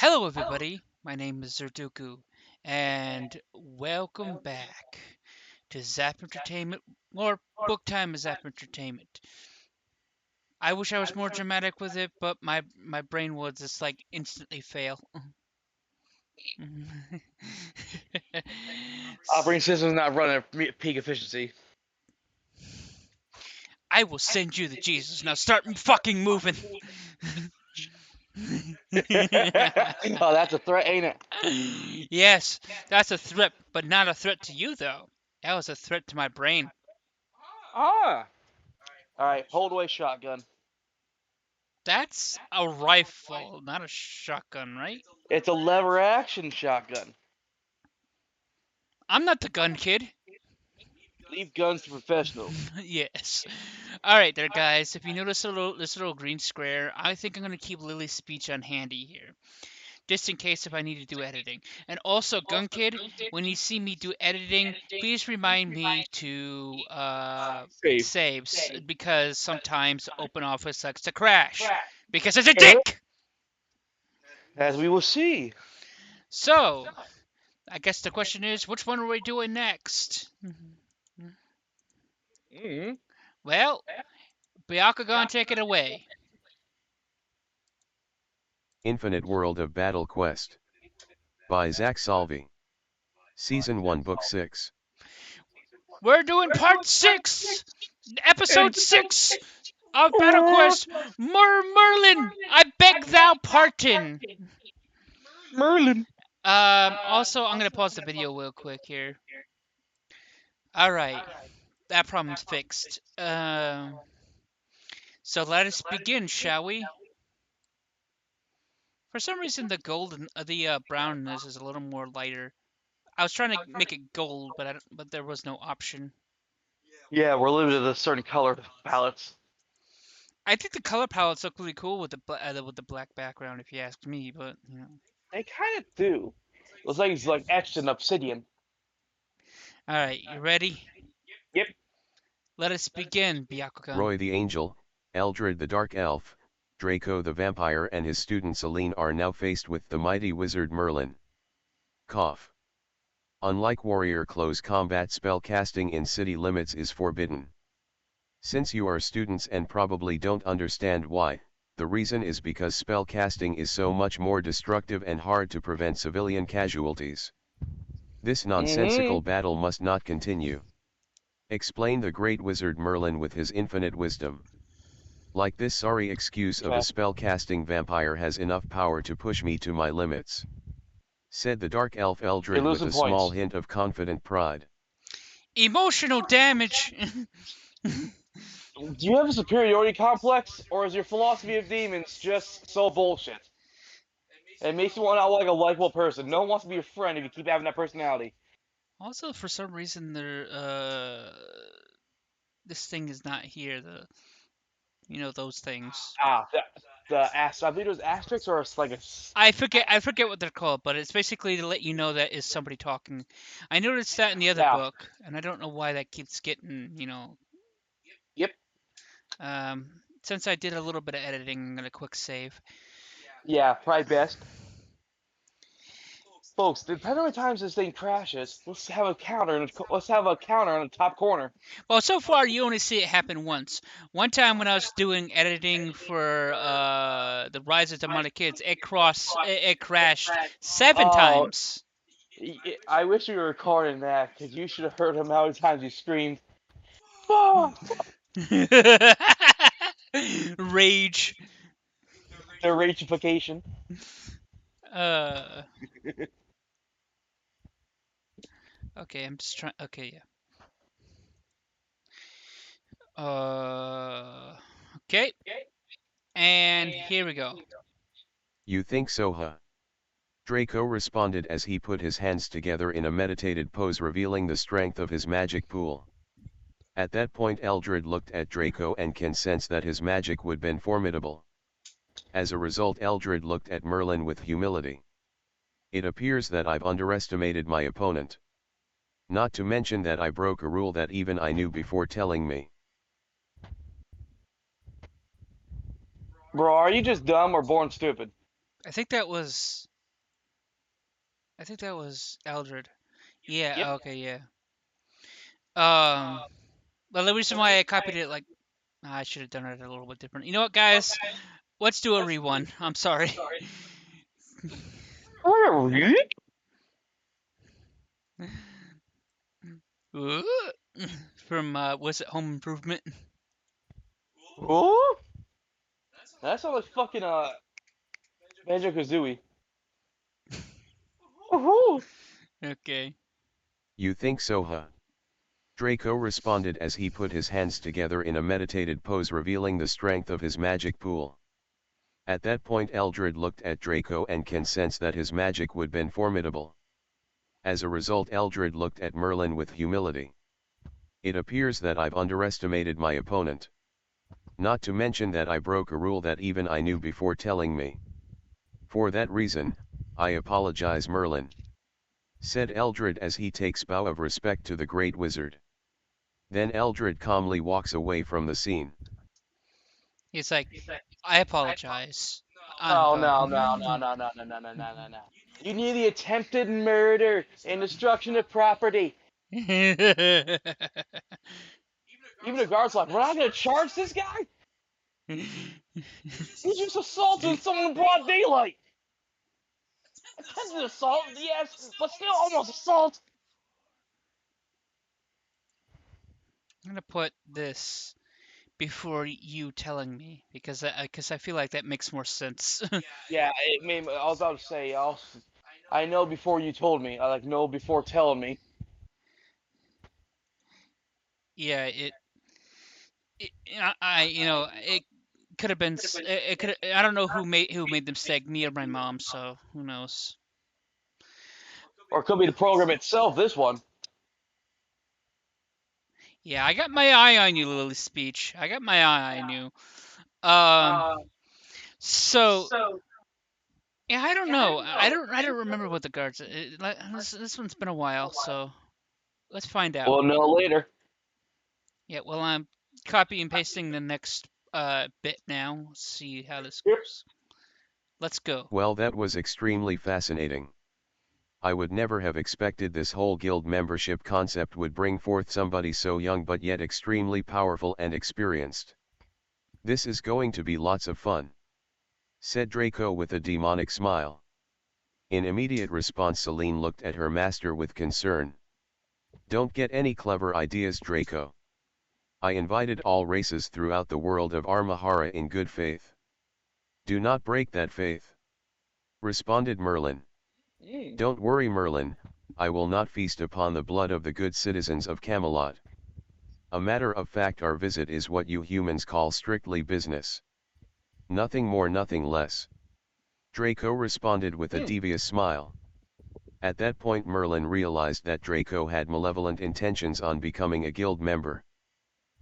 Hello, everybody. My name is Zerduku, and welcome back to Zap Entertainment, or Book Time is Zap Entertainment. I wish I was more dramatic with it, but my brain would just like instantly fail. Operating system's not running at peak efficiency. I will send you the Jesus. Now start fucking moving. Oh, that's a threat, ain't it? Yes, that's a threat, but not a threat to you, though. That was a threat to my brain. Ah. All right, hold away shotgun. That's a rifle, not a shotgun, right? It's a lever action shotgun. I'm not the gun kid. Leave guns to professionals. Yes. All right, there, guys. If you notice this little green square, I think I'm gonna keep Lily's speech on handy here, just in case if I need to do editing. And also, Gun Kid, when you see me do editing, please remind me to Safe. saves because sometimes OpenOffice likes to crash because it's a dick. As we will see. So, I guess the question is, which one are we doing next? Mm-hmm. Well, Byakugan, take it away. Infinite World of Battle Quest by Zach Salvi. Season 1 Book 6. We're doing part 6, episode 6 of Battle Quest. Merlin, I beg thou pardon. Merlin. Also, I'm gonna pause the video real quick here. All right, that problem's fixed. So let us begin, shall we? For some reason, the golden, the brownness is a little more lighter. I was trying to make it gold, but there was no option. Yeah, we're limited to certain color palettes. I think the color palettes look really cool with the black background, if you ask me. But They kind of do. Looks like he's like etched in obsidian. all right, you ready? Yep. Let us begin, Byakugan. Roy the Angel, Eldred the Dark Elf, Draco the Vampire and his student Celine are now faced with the mighty wizard Merlin. Cough. Unlike warrior close combat spell casting in city limits is forbidden. Since you are students and probably don't understand why, the reason is because spell casting is so much more destructive and hard to prevent civilian casualties. This nonsensical battle must not continue. Explain the great wizard Merlin with his infinite wisdom. Like this sorry excuse of a spell-casting vampire has enough power to push me to my limits. Said the dark elf Eldred with a small hint of confident pride. Emotional damage. Do you have a superiority complex, or is your philosophy of demons just so bullshit? It makes you want to like a likable person. No one wants to be your friend if you keep having that personality. Also, for some reason, this thing is not here. Those things. Ah, I believe it was asterisks or like a. I forget what they're called, but it's basically to let you know that is somebody talking. I noticed that in the other Yeah. book, and I don't know why that keeps getting, Yep. Since I did a little bit of editing, I'm gonna quick save. Yeah, probably best. Folks, depending on the times this thing crashes, let's have a counter on the top corner. Well, so far you only see it happen once. One time when I was doing editing for the Rise of Demonic Kids, it crashed 7 times. I wish you were recording that, because you should have heard how many times you screamed. Oh! Rage. The ragification. Uh. Okay, I'm just trying. Okay, yeah. Okay. And here we go. You think so, huh? Draco responded as he put his hands together in a meditated pose revealing the strength of his magic pool. At that point Eldred looked at Draco and can sense that his magic would been formidable. As a result Eldred looked at Merlin with humility. It appears that I've underestimated my opponent. Not to mention that I broke a rule that even I knew before telling me. Bro, are you just dumb or born stupid? I think that was I think that was Eldred. Yeah, Yep. okay, yeah. Um, well, the reason why I copied it, like, I should have done it a little bit different. You know what, guys? Let's do a re-one. I'm sorry. Oh, really? Ooh. From, was it Home Improvement? Oh, that sounds like fucking Banjo Kazooie. Woohoo! Okay. You think so, huh? Draco responded as he put his hands together in a meditated pose, revealing the strength of his magic pool. At that point Eldred looked at Draco and can sense that his magic would been formidable. As a result Eldred looked at Merlin with humility. It appears that I've underestimated my opponent. Not to mention that I broke a rule that even I knew before telling me. For that reason, I apologize, Merlin, said Eldred as he takes bow of respect to the great wizard. Then Eldred calmly walks away from the scene. He's like, I apologize. I'm No, no, no, no, done. no, no, no, no, no, no, no, no. You need the attempted murder and destruction of property. Even the guard's like, we're not gonna charge this guy? He just assaulted someone in broad daylight. Attempted assault, yes, but still almost assault. I'm gonna put this before you telling me because I feel like that makes more sense. Yeah, I was about to say, I know before you told me. I like know before telling me. Yeah, it it could have been it could I don't know who made the mistake, me or my mom, so who knows. Or it could be the program itself, this one. Yeah, I got my eye on you, Lily Speech. I got my eye on you. Um, so yeah, I don't know. I don't remember what the guards. This one's been a while, so let's find out. We'll know later. Yeah, well, I'm copy and pasting the next bit now. Let's see how this Yep. goes. Let's go. Well, that was extremely fascinating. I would never have expected this whole guild membership concept would bring forth somebody so young but yet extremely powerful and experienced. This is going to be lots of fun, said Draco with a demonic smile. In immediate response Celine looked at her master with concern. Don't get any clever ideas, Draco. I invited all races throughout the world of Armahara in good faith. Do not break that faith, responded Merlin. Don't worry, Merlin, I will not feast upon the blood of the good citizens of Camelot. A matter of fact, our visit is what you humans call strictly business. Nothing more, nothing less. Draco responded with a devious smile. At that point Merlin realized that Draco had malevolent intentions on becoming a guild member.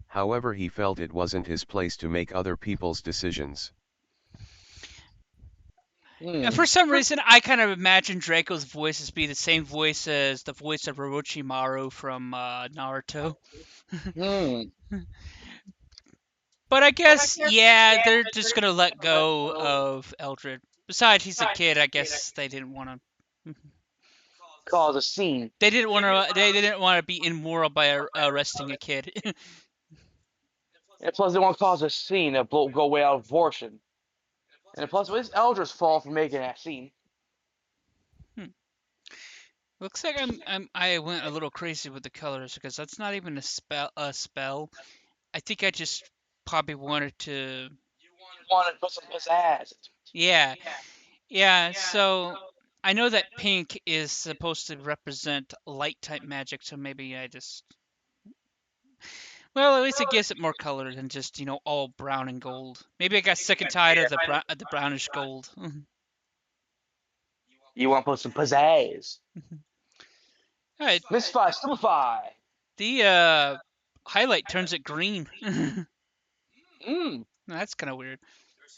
However, he felt it wasn't his place to make other people's decisions. For some reason, I kind of imagine Draco's voice as being the same voice as the voice of Orochimaru from Naruto. But I guess, yeah, they're just gonna let go of Eldred. Besides, he's a kid. I guess they didn't want to. Cause a scene. They didn't want to. They didn't want to be immoral by arresting a kid. And plus, they want to cause a scene that go way out of proportion. And plus, it's Eldred's fault for making that scene. Looks like I went a little crazy with the colors because that's not even a spell. I think I just probably wanted to. You want to put some pizzazz. Yeah. So I know that pink is supposed to represent light type magic, so maybe I just. Well, at least it gives it more color than just all brown and gold. Maybe I got sick and tired of the brownish gold. You want to put some pizzazz. All right, Mystify, simplify. the highlight turns it green. Mmm. That's kind of weird.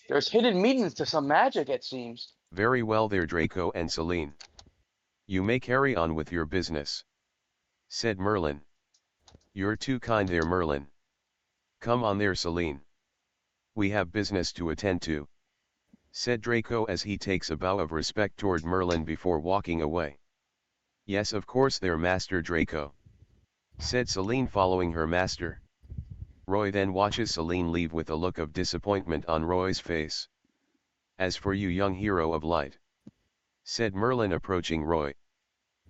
There's hidden meanings to some magic, it seems. Very well there, Draco and Celine. You may carry on with your business, said Merlin. You're too kind there, Merlin. Come on there, Celine. We have business to attend to, said Draco as he takes a bow of respect toward Merlin before walking away. Yes, of course they're Master Draco, said Celine, following her master. Roy then watches Celine leave with a look of disappointment on Roy's face. As for you, young hero of light, said Merlin, approaching Roy.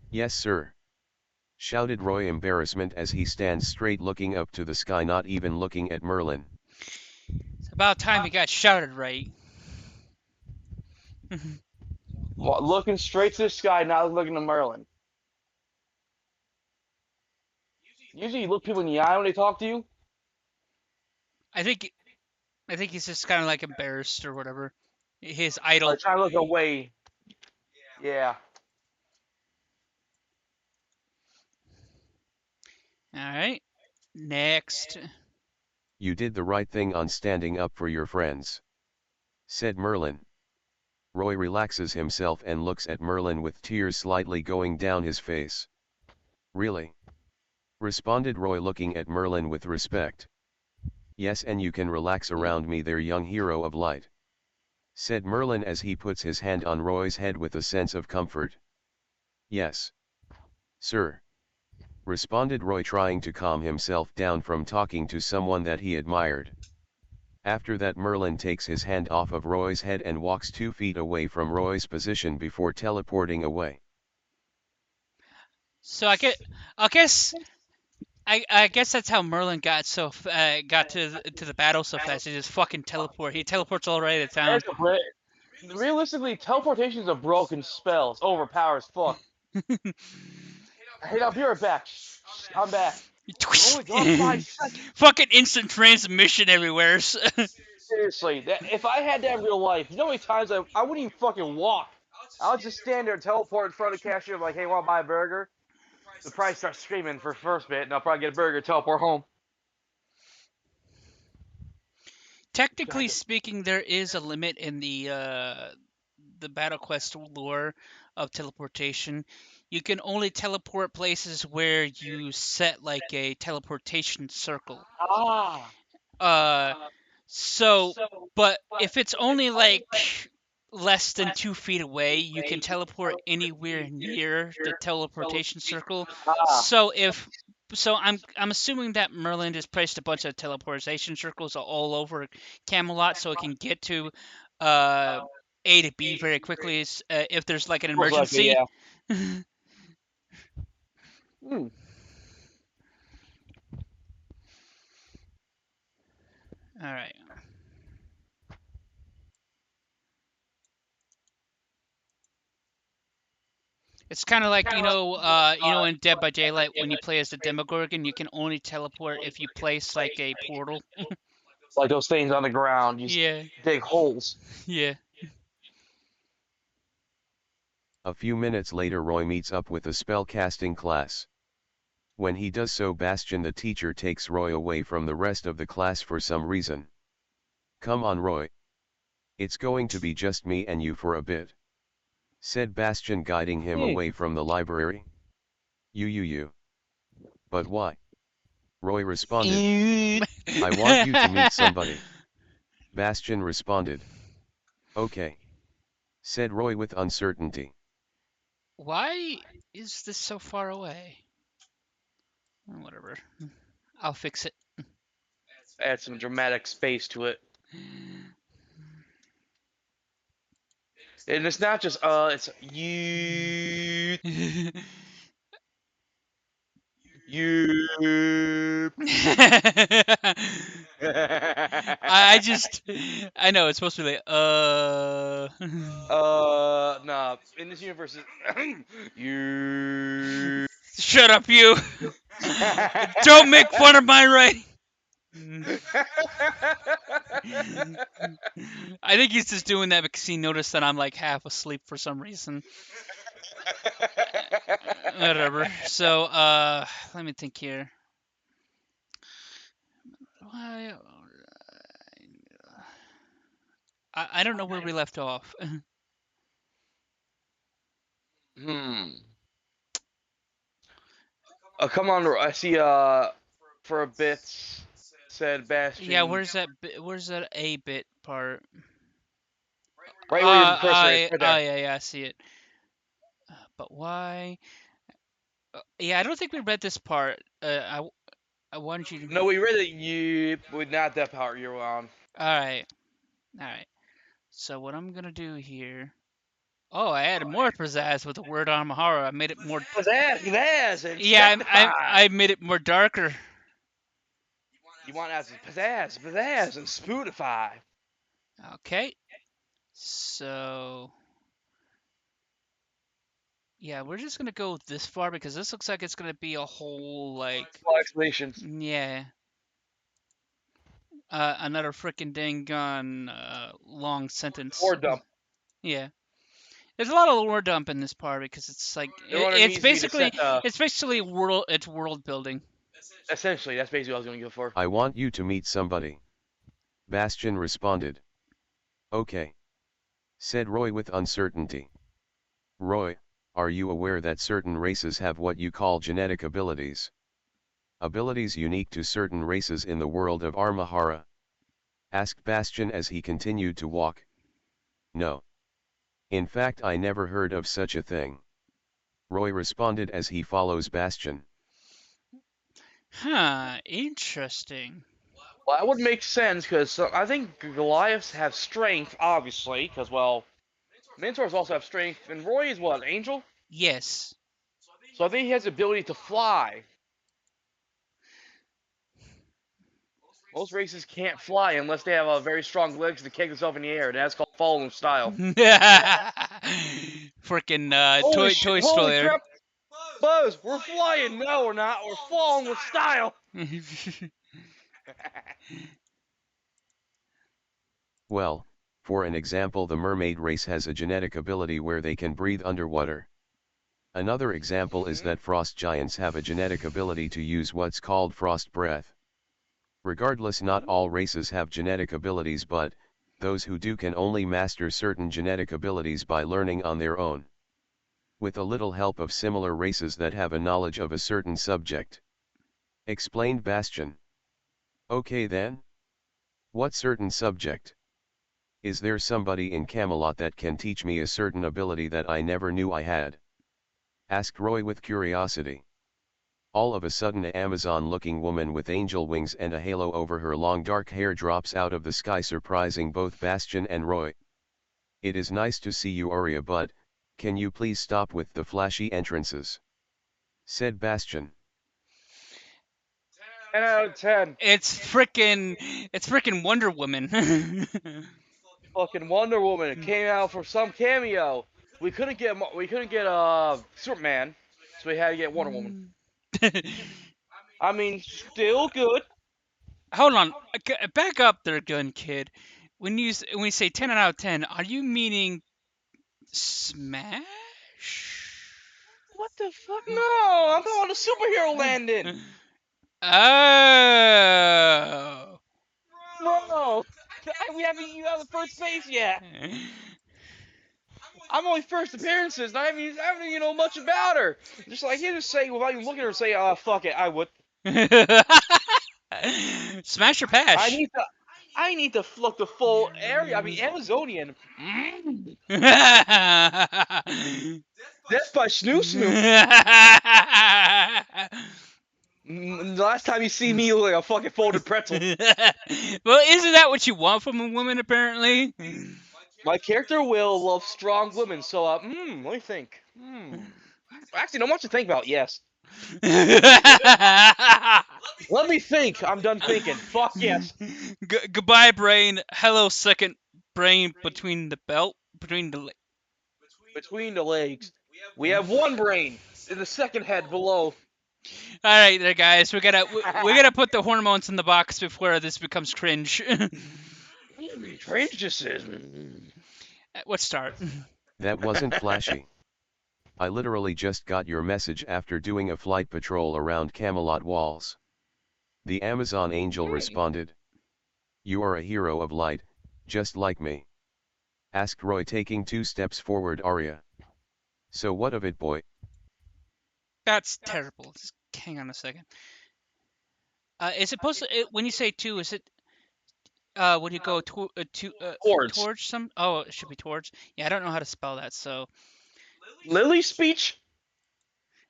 Yes, sir, shouted Roy, embarrassment as he stands straight, looking up to the sky, not even looking at Merlin. It's about time he got shouted right. Looking straight to the sky, not looking to Merlin. Usually you look people in the eye when they talk to you. I think he's just kind of like embarrassed or whatever. His idol. Or trying to look away. Yeah. All right. Next. You did the right thing on standing up for your friends, said Merlin. Roy relaxes himself and looks at Merlin with tears slightly going down his face. Really? Responded Roy, looking at Merlin with respect. Yes, and you can relax around me there, young hero of light, said Merlin as he puts his hand on Roy's head with a sense of comfort. Yes, sir, responded Roy, trying to calm himself down from talking to someone that he admired. After that, Merlin takes his hand off of Roy's head and walks 2 feet away from Roy's position before teleporting away. So I guess that's how Merlin got got to the battle so fast. He just fucking teleport. He teleports all right to town. Realistically, teleportation is a broken spell. It's overpowered as fuck. Hey, I'll be right back. I'm back. Only got 5 seconds. Fucking instant transmission everywhere. Seriously, if I had that in real life, you know how many times I wouldn't even fucking walk. I would just stand there and teleport in front of the cashier, like, hey, want to buy a burger? The price starts screaming for first bit, and I'll probably get a burger, teleport home. Technically speaking, there is a limit in the Battle Quest lore of teleportation. You can only teleport places where you set like a teleportation circle. Ah. So, but if it's only like less than 2 feet away, you can teleport anywhere near the teleportation circle. So I'm assuming that Merlin just placed a bunch of teleportation circles all over Camelot so it can get to A to B very quickly if there's like an emergency. Yeah. All right. It's kind of like in Dead by Daylight when you play as the Demogorgon, you can only teleport if you place like a portal. Like those things on the ground, you dig holes. Yeah. A few minutes later, Roy meets up with a spellcasting class. When he does so, Bastion the teacher takes Roy away from the rest of the class for some reason. Come on, Roy. It's going to be just me and you for a bit, said Bastion, guiding him away from the library. You. But why? Roy responded. I want you to meet somebody. Bastion responded. Okay, said Roy with uncertainty. Why is this so far away? Whatever. I'll fix it. Add some dramatic space to it. And it's not just it's you. I know it's supposed to be like nah. In this universe, you. Shut up, you. Don't make fun of my writing. I think he's just doing that because he noticed that I'm like half asleep for some reason. Whatever. So, let me think here. I don't know where we left off. Come on, I see. For a bit, said Bastion. Yeah, where's that A bit part? Right where your cursor is. Right there. Yeah, I see it. But why? Yeah, I don't think we read this part. I wanted you to. No, we read it. You would not that part you're on. All right, all right. So what I'm gonna do here? Oh, I added more pizzazz with the word Amahara. I made it more. Pizzazz and Yeah, sanctify. I made it more darker. You want that pizzazz and spootify. Okay. So yeah, we're just gonna go this far because this looks like it's gonna be a whole like Explanations. yeah. Another freaking dang on long sentence. Or dump. Yeah. There's a lot of lore dump in this part because it's like There only it's needs to be to basically set the. world building. Essentially, that's basically what I was going to go for. I want you to meet somebody. Bastion responded. Okay. Said Roy with uncertainty. Roy, are you aware that certain races have what you call genetic abilities? Abilities unique to certain races in the world of Armahara? Asked Bastion as he continued to walk. No. In fact, I never heard of such a thing. Roy responded as he follows Bastion. Huh, interesting. Well, that would make sense because I think Goliaths have strength, obviously, because well, Minotaurs also have strength, and Roy is what, Angel? Yes. So I think he has the ability to fly. Most races can't fly unless they have a very strong legs to kick themselves in the air, and that's called falling style. Freaking Holy shit! toy Holy spoiler. crap! Buzz, we're flying! No, we're not. We're falling with style. Well, for an example, the mermaid race has a genetic ability where they can breathe underwater. Another example is that frost giants have a genetic ability to use what's called frost breath. Regardless, not all races have genetic abilities, but those who do can only master certain genetic abilities by learning on their own, with a little help of similar races that have a knowledge of a certain subject. Explained Bastion. Okay then? What certain subject? Is there somebody in Camelot that can teach me a certain ability that I never knew I had? Asked Roy with curiosity. All of a sudden, an Amazon-looking woman with angel wings and a halo over her long dark hair drops out of the sky, surprising both Bastion and Roy. It is nice to see you, Aurea, but can you please stop with the flashy entrances? Said Bastion. 10 out of 10. It's freaking Wonder Woman. Fucking Wonder Woman came out for some cameo. We couldn't get Superman, so we had to get Wonder Woman. I mean, still good. Hold on, back up there, gun kid. When you say 10 out of 10, are you meaning Smash? What the fuck? No, I'm talking about a superhero landing. Oh. No, we haven't even got the first space yet. I'm only first appearances, and I haven't even know much about her. Just like you just say without even looking at her, say, fuck it, I would. Smash or pass? I need to look the full area. I mean, Amazonian. Death by Snoo Snoo. The last time you see me, you look like a fucking folded pretzel. Well, isn't that what you want from a woman, apparently? My character will love strong women, so, let me think. Actually, not much to think about, yes. Let me think. I'm done thinking. Fuck yes. Goodbye, brain. Hello, second brain between the belt, between the legs. We have one brain in the second head below. All right, there, guys. We gotta put the hormones in the box before this becomes cringe. Cringe just says. Let's start. That wasn't flashy. I literally just got your message after doing a flight patrol around Camelot walls. The Amazon angel responded. You are a hero of light, just like me. Asked Roy, taking 2 steps forward. Aurea. So what of it, boy? That's terrible. Just hang on a second. Is it supposed to, when you say two, is it, would you go towards some? Oh, it should be towards. Yeah, I don't know how to spell that, so. Lily's speech?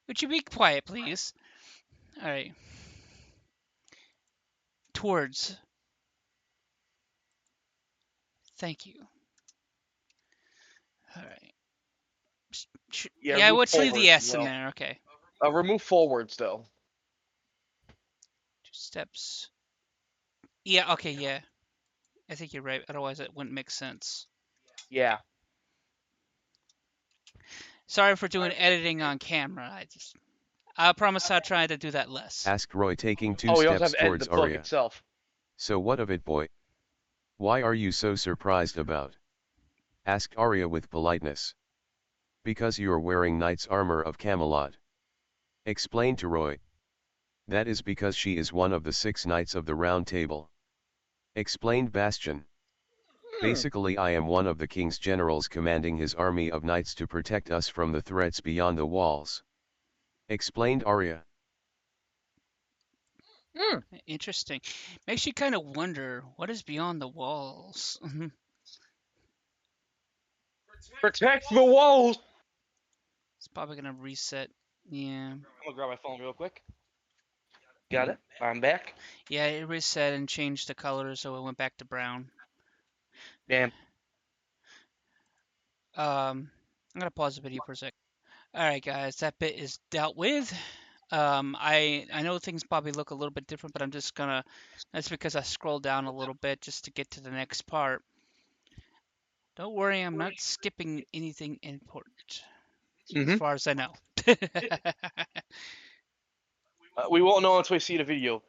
Would you be quiet, please? All right. Towards. Thank you. All right. Yeah, Yeah, move let's leave the forwards as S in well. there. Okay. Remove forwards though. 2 steps. Yeah. Okay. Yeah. I think you're right. Otherwise, it wouldn't make sense. Yeah. Sorry for doing editing on camera. I promise I'll try to do that less. Asked Roy, taking 2 Oh, you also have steps to edit the towards book Arya. itself. So what of it, boy? Why are you so surprised about? Asked Arya with politeness. Because you're wearing knight's armor of Camelot. Explained to Roy. That is because she is one of the 6 knights of the Round Table. Explained Bastion. Basically, I am one of the king's generals commanding his army of knights to protect us from the threats beyond the walls. Explained Arya. Interesting. Makes you kind of wonder what is beyond the walls. Protect the walls! It's probably gonna reset. Yeah. I'm gonna grab my phone real quick. Got it. I'm back. Yeah, it reset and changed the color, so it went back to brown. Damn. I'm gonna pause the video for a sec. All right, guys, that bit is dealt with. I know things probably look a little bit different, but I'm just gonna. That's because I scrolled down a little bit just to get to the next part. Don't worry, I'm not skipping anything important, as far as I know. We won't know until we see the video.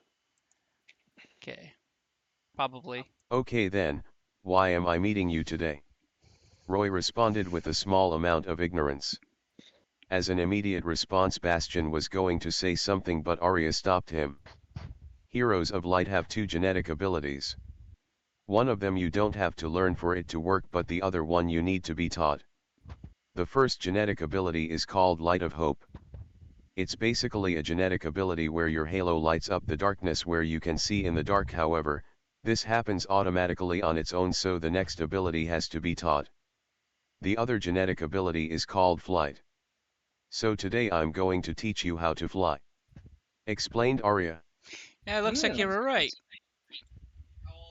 Okay, probably. Okay then, why am I meeting you today? Roy responded with a small amount of ignorance. As an immediate response, Bastion was going to say something, but Arya stopped him. Heroes of Light have 2 genetic abilities. One of them you don't have to learn for it to work, but the other one you need to be taught. The first genetic ability is called Light of Hope. It's basically a genetic ability where your halo lights up the darkness where you can see in the dark. However, this happens automatically on its own, so the next ability has to be taught. The other genetic ability is called Flight. So today I'm going to teach you how to fly. Explained Arya. Yeah, it looks like you were right.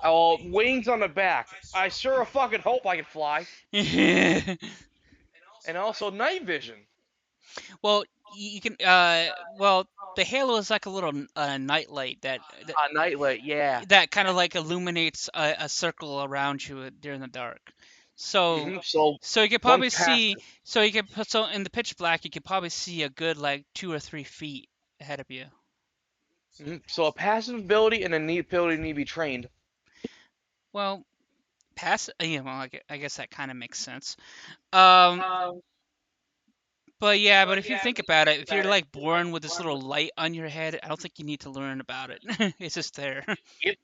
Oh, wings on the back. I sure fucking hope I can fly. And also night vision. Well, you can. Well, the halo is like a little nightlight that Nightlight, yeah. that kind of like illuminates a circle around you during the dark. So So you could one probably passive. see. So you could so in the pitch black, you could probably see a good like 2 or 3 feet ahead of you. So a passive ability and a neat ability need to be trained. Well, yeah, well, I guess that kind of makes sense. Um, but yeah, but if you think about it, if you're like born with this little light on your head, I don't think you need to learn about it. It's just there. Yep.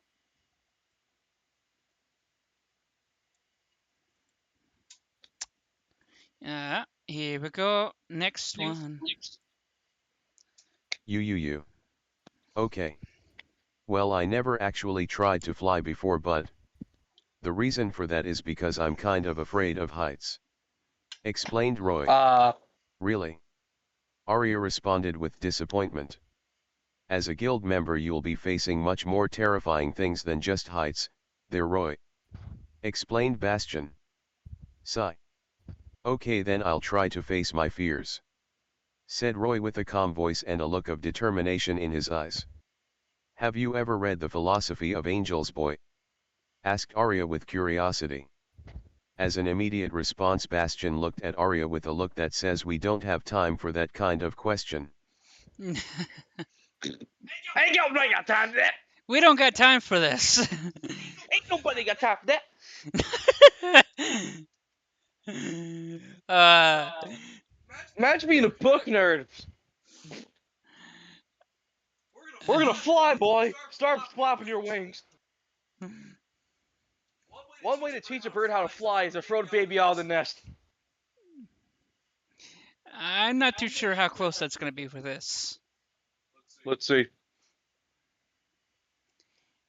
Here we go. Next one. You. Okay. Well, I never actually tried to fly before, but the reason for that is because I'm kind of afraid of heights. Explained Roy. Really? Arya responded with disappointment. As a guild member, you'll be facing much more terrifying things than just heights, there, Roy. Explained Bastion. Sigh. Okay, then I'll try to face my fears, said Roy with a calm voice and a look of determination in his eyes. Have you ever read The Philosophy of Angels, boy? Asked Arya with curiosity. As an immediate response, Bastion looked at Arya with a look that says, we don't have time for that kind of question. Ain't nobody got time for that. We don't got time for this. Ain't nobody got time for that. Imagine being a book nerd. We're gonna fly, boy. Start flapping your wings. One way to teach a bird how to fly is to throw the baby out of the nest. I'm not too sure how close that's going to be for this. Let's see.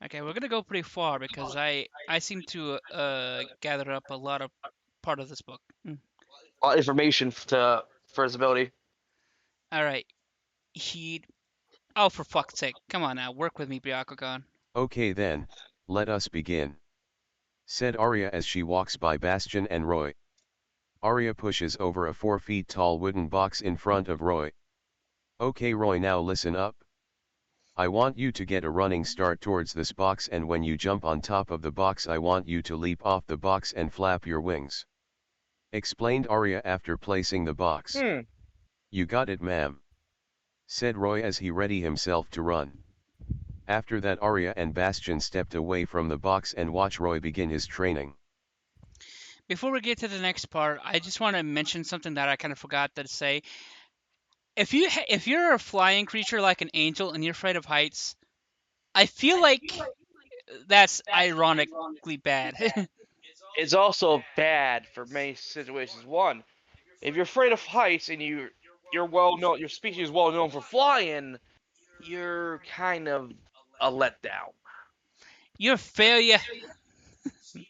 Okay, we're going to go pretty far because I seem to gather up a lot of part of this book. Information for his ability. All right. he'd. Oh, for fuck's sake! Come on now, work with me, Byakugan. Okay then, let us begin, said Arya as she walks by Bastion and Roy. Arya pushes over a 4 feet tall wooden box in front of Roy. Okay Roy, now listen up. I want you to get a running start towards this box, and when you jump on top of the box I want you to leap off the box and flap your wings, explained Arya after placing the box. You got it, ma'am, said Roy as he readied himself to run. After that Arya and Bastion stepped away from the box and watched Roy begin his training. Before we get to the next part, I just want to mention something that I kind of forgot to say. If you're a flying creature like an angel and you're afraid of heights, I feel like that's ironically bad. It's also bad for many situations. One, if you're afraid of heights and you're well known, your species is well known for flying, you're kind of a letdown. You're a failure.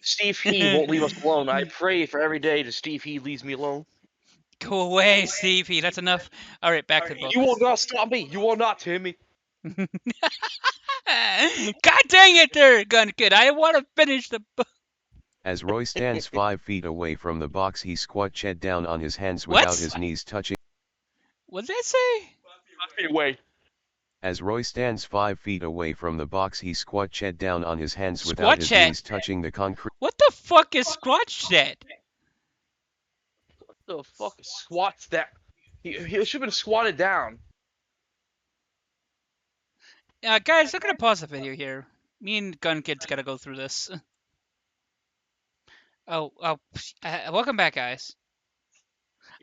Steve He won't leave us alone. I pray for every day that Steve He leaves me alone. Go away, Stevie. That's enough. All right, back to the book. You will not stop me. You will not, Timmy. God dang it, there, Gun Kid. I want to finish the book. As Roy stands 5 feet away from the box, he squat Chet down on his hands without his knees touching. What did that say? Anyway, As Roy stands 5 feet away from the box, he squat Chet down on his hands Squat without his Chet? knees touching the concrete. What the fuck is Squatch that? what the fuck is squats that? He should have been squatted down. Guys, I'm gonna pause the video here. Me and Gun Kid's gotta go through this. Oh, welcome back, guys.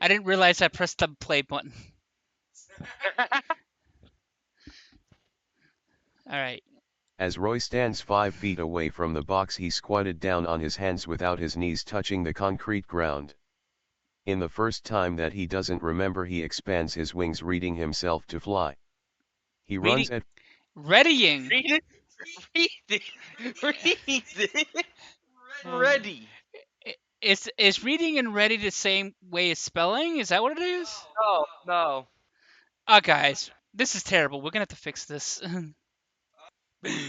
I didn't realize I pressed the play button. Alright. As Roy stands 5 feet away from the box, he squatted down on his hands without his knees touching the concrete ground. In the first time that he doesn't remember, he expands his wings, readying himself to fly. He runs at Readying. Ready. Is reading and ready the same way as spelling? Is that what it is? No. Oh, guys, this is terrible. We're gonna have to fix this.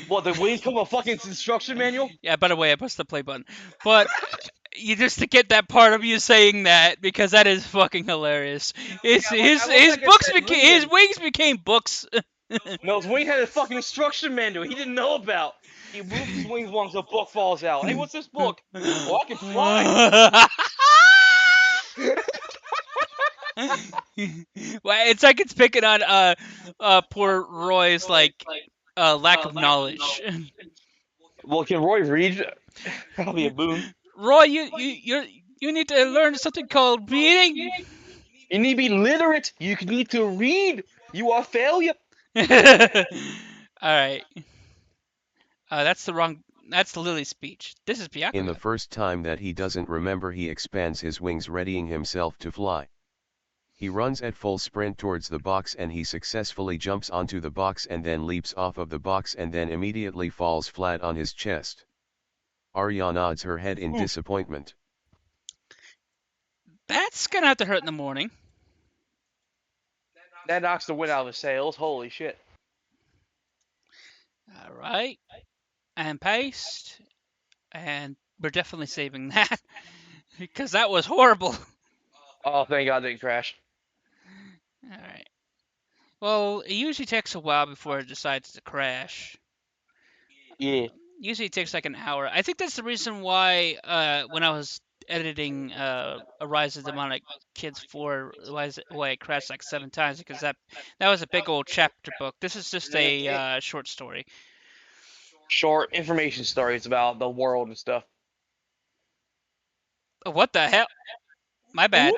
What, the wings come with a fucking instruction manual? Yeah, by the way, I pressed the play button. But you just to get that part of you saying that, because that is fucking hilarious. His wings became books. No, his wing had a fucking instruction manual he didn't know about. He moves his wings once the book falls out. Hey, what's this book? Oh, I can fly. Well, it's like it's picking on poor Roy's like lack of knowledge. Well, can Roy read? Probably a boon. Roy, you need to learn something called reading. You need to be literate. You need to read. You are a failure. All right. That's the Lily speech. This is Byakugan. In the first time that he doesn't remember, he expands his wings, readying himself to fly. He runs at full sprint towards the box, and he successfully jumps onto the box and then leaps off of the box and then immediately falls flat on his chest. Arya nods her head in disappointment. That's gonna have to hurt in the morning. That knocks the wind out of his sails. Holy shit. All right. And paste. And we're definitely saving that. Because that was horrible. Oh, thank God it didn't crash. Alright. Well, it usually takes a while before it decides to crash. Yeah. Usually it takes like an hour. I think that's the reason why when I was editing Rise of the Demonic Kids 4, why it crashed like 7 times, because that was a big old chapter book. This is just a short story. Short information stories about the world and stuff. Oh, what the hell? My bad.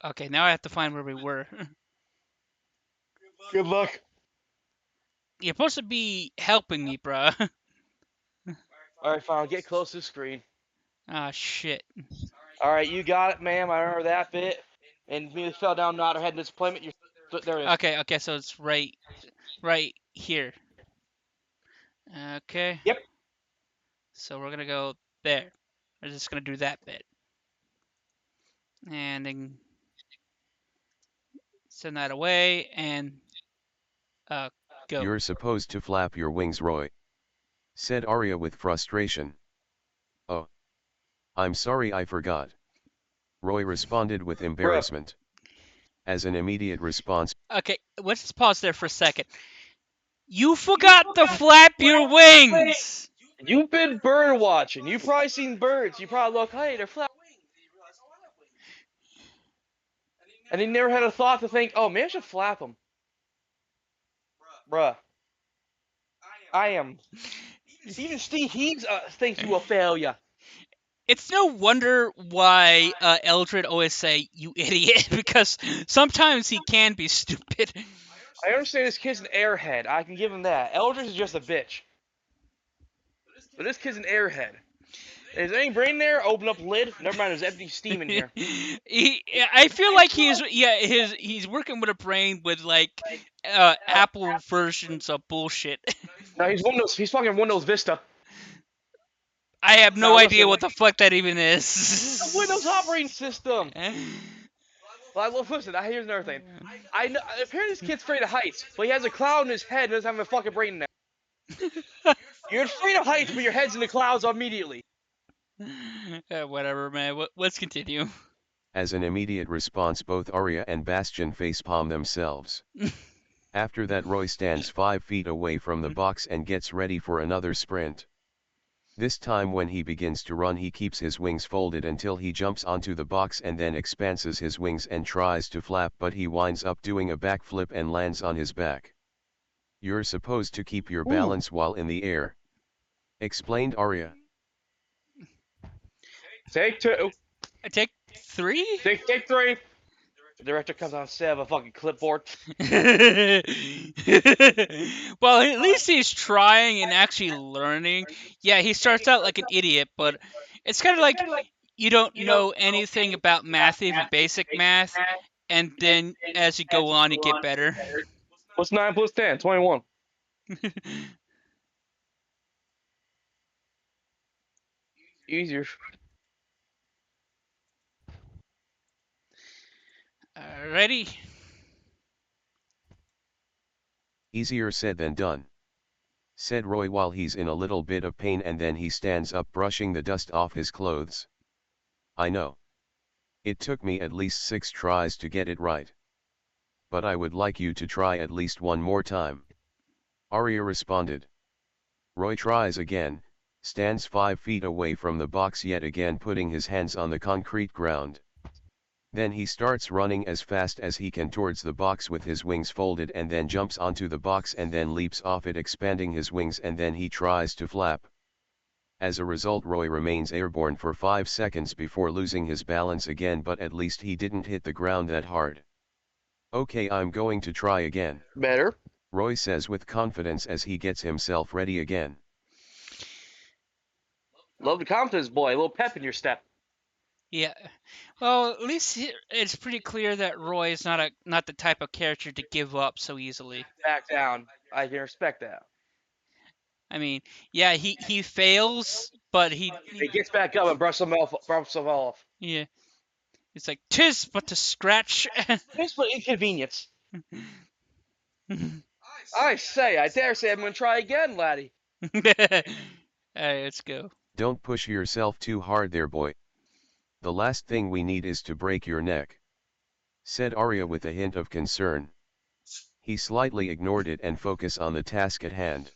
Okay, now I have to find where we were. Good luck. You're supposed to be helping me, bruh. Alright, fine. Get close to the screen. Ah, shit. Alright, you got it, ma'am. I remember that bit. And me fell down, nod her head in disappointment. There it is. Okay, so it's right here. Okay. Yep. So we're gonna go there. We're just gonna do that bit. And then send that away, and Uh, go. You're supposed to flap your wings, Roy, said Arya with frustration. Oh, I'm sorry, I forgot. Roy responded with Bruh, embarrassment. As an immediate response, Okay, let's just pause there for a second. You forgot to flap your wings! you've been bird watching. You've probably seen birds. You probably look, hey, they're flapping. And he never had a thought to think, oh, maybe I should flap them. Bruh, I am. Even Steve Heaves thinks you a failure. It's no wonder why Eldred always say, you idiot, because sometimes he can be stupid. I understand this kid's an airhead. I can give him that. Eldridge is just a bitch. But this kid's an airhead. Is there any brain there? Open up lid. Never mind, there's empty steam in here. I feel like he's working with a brain with like Apple versions of bullshit. No, he's Windows. He's fucking Windows Vista. I have no Now idea listen, what the fuck that even the Windows is. operating system. Well, listen. Here's another thing. I know. Apparently, this kid's afraid of heights, but he has a cloud in his head and doesn't have a fucking brain in there. You're afraid of heights, but your head's in the clouds immediately. Whatever, man. Let's continue. as an immediate response, both Arya and Bastion facepalm themselves. After that, Roy stands 5 feet away from the box and gets ready for another sprint. This time when he begins to run, he keeps his wings folded until he jumps onto the box and then expands his wings and tries to flap, but he winds up doing a backflip and lands on his back. You're supposed to keep your balance while in the air, explained Arya. Take 2. Take 3? Take 3. The director comes on set of a fucking clipboard. Well, at least he's trying and actually learning. Yeah, he starts out like an idiot, but it's kind of like you don't know anything about math, even basic math, and then as you go on, you get better. What's 9 plus 10? 21. Easier. Ready? Easier said than done, said Roy while he's in a little bit of pain, and then he stands up, brushing the dust off his clothes. I know. It took me at least 6 tries to get it right. But I would like you to try at least one more time. Arya responded. Roy tries again, stands 5 feet away from the box yet again, putting his hands on the concrete ground. Then he starts running as fast as he can towards the box with his wings folded, and then jumps onto the box and then leaps off it, expanding his wings, and then he tries to flap. As a result, Roy remains airborne for 5 seconds before losing his balance again, but at least he didn't hit the ground that hard. Okay, I'm going to try again, Better. Roy says with confidence as he gets himself ready again. Love the confidence, boy. A little pep in your step. Yeah. Well, at least it's pretty clear that Roy is not the type of character to give up so easily. Back down. I can respect that. I mean, yeah, he fails, but He gets back up and brushes himself off. yeah. It's like, 'tis but to scratch. It's for inconvenience. I dare say I'm gonna try again, laddie. Alright, let's go. Don't push yourself too hard there, boy. The last thing we need is to break your neck, said Arya with a hint of concern. He slightly ignored it and focused on the task at hand.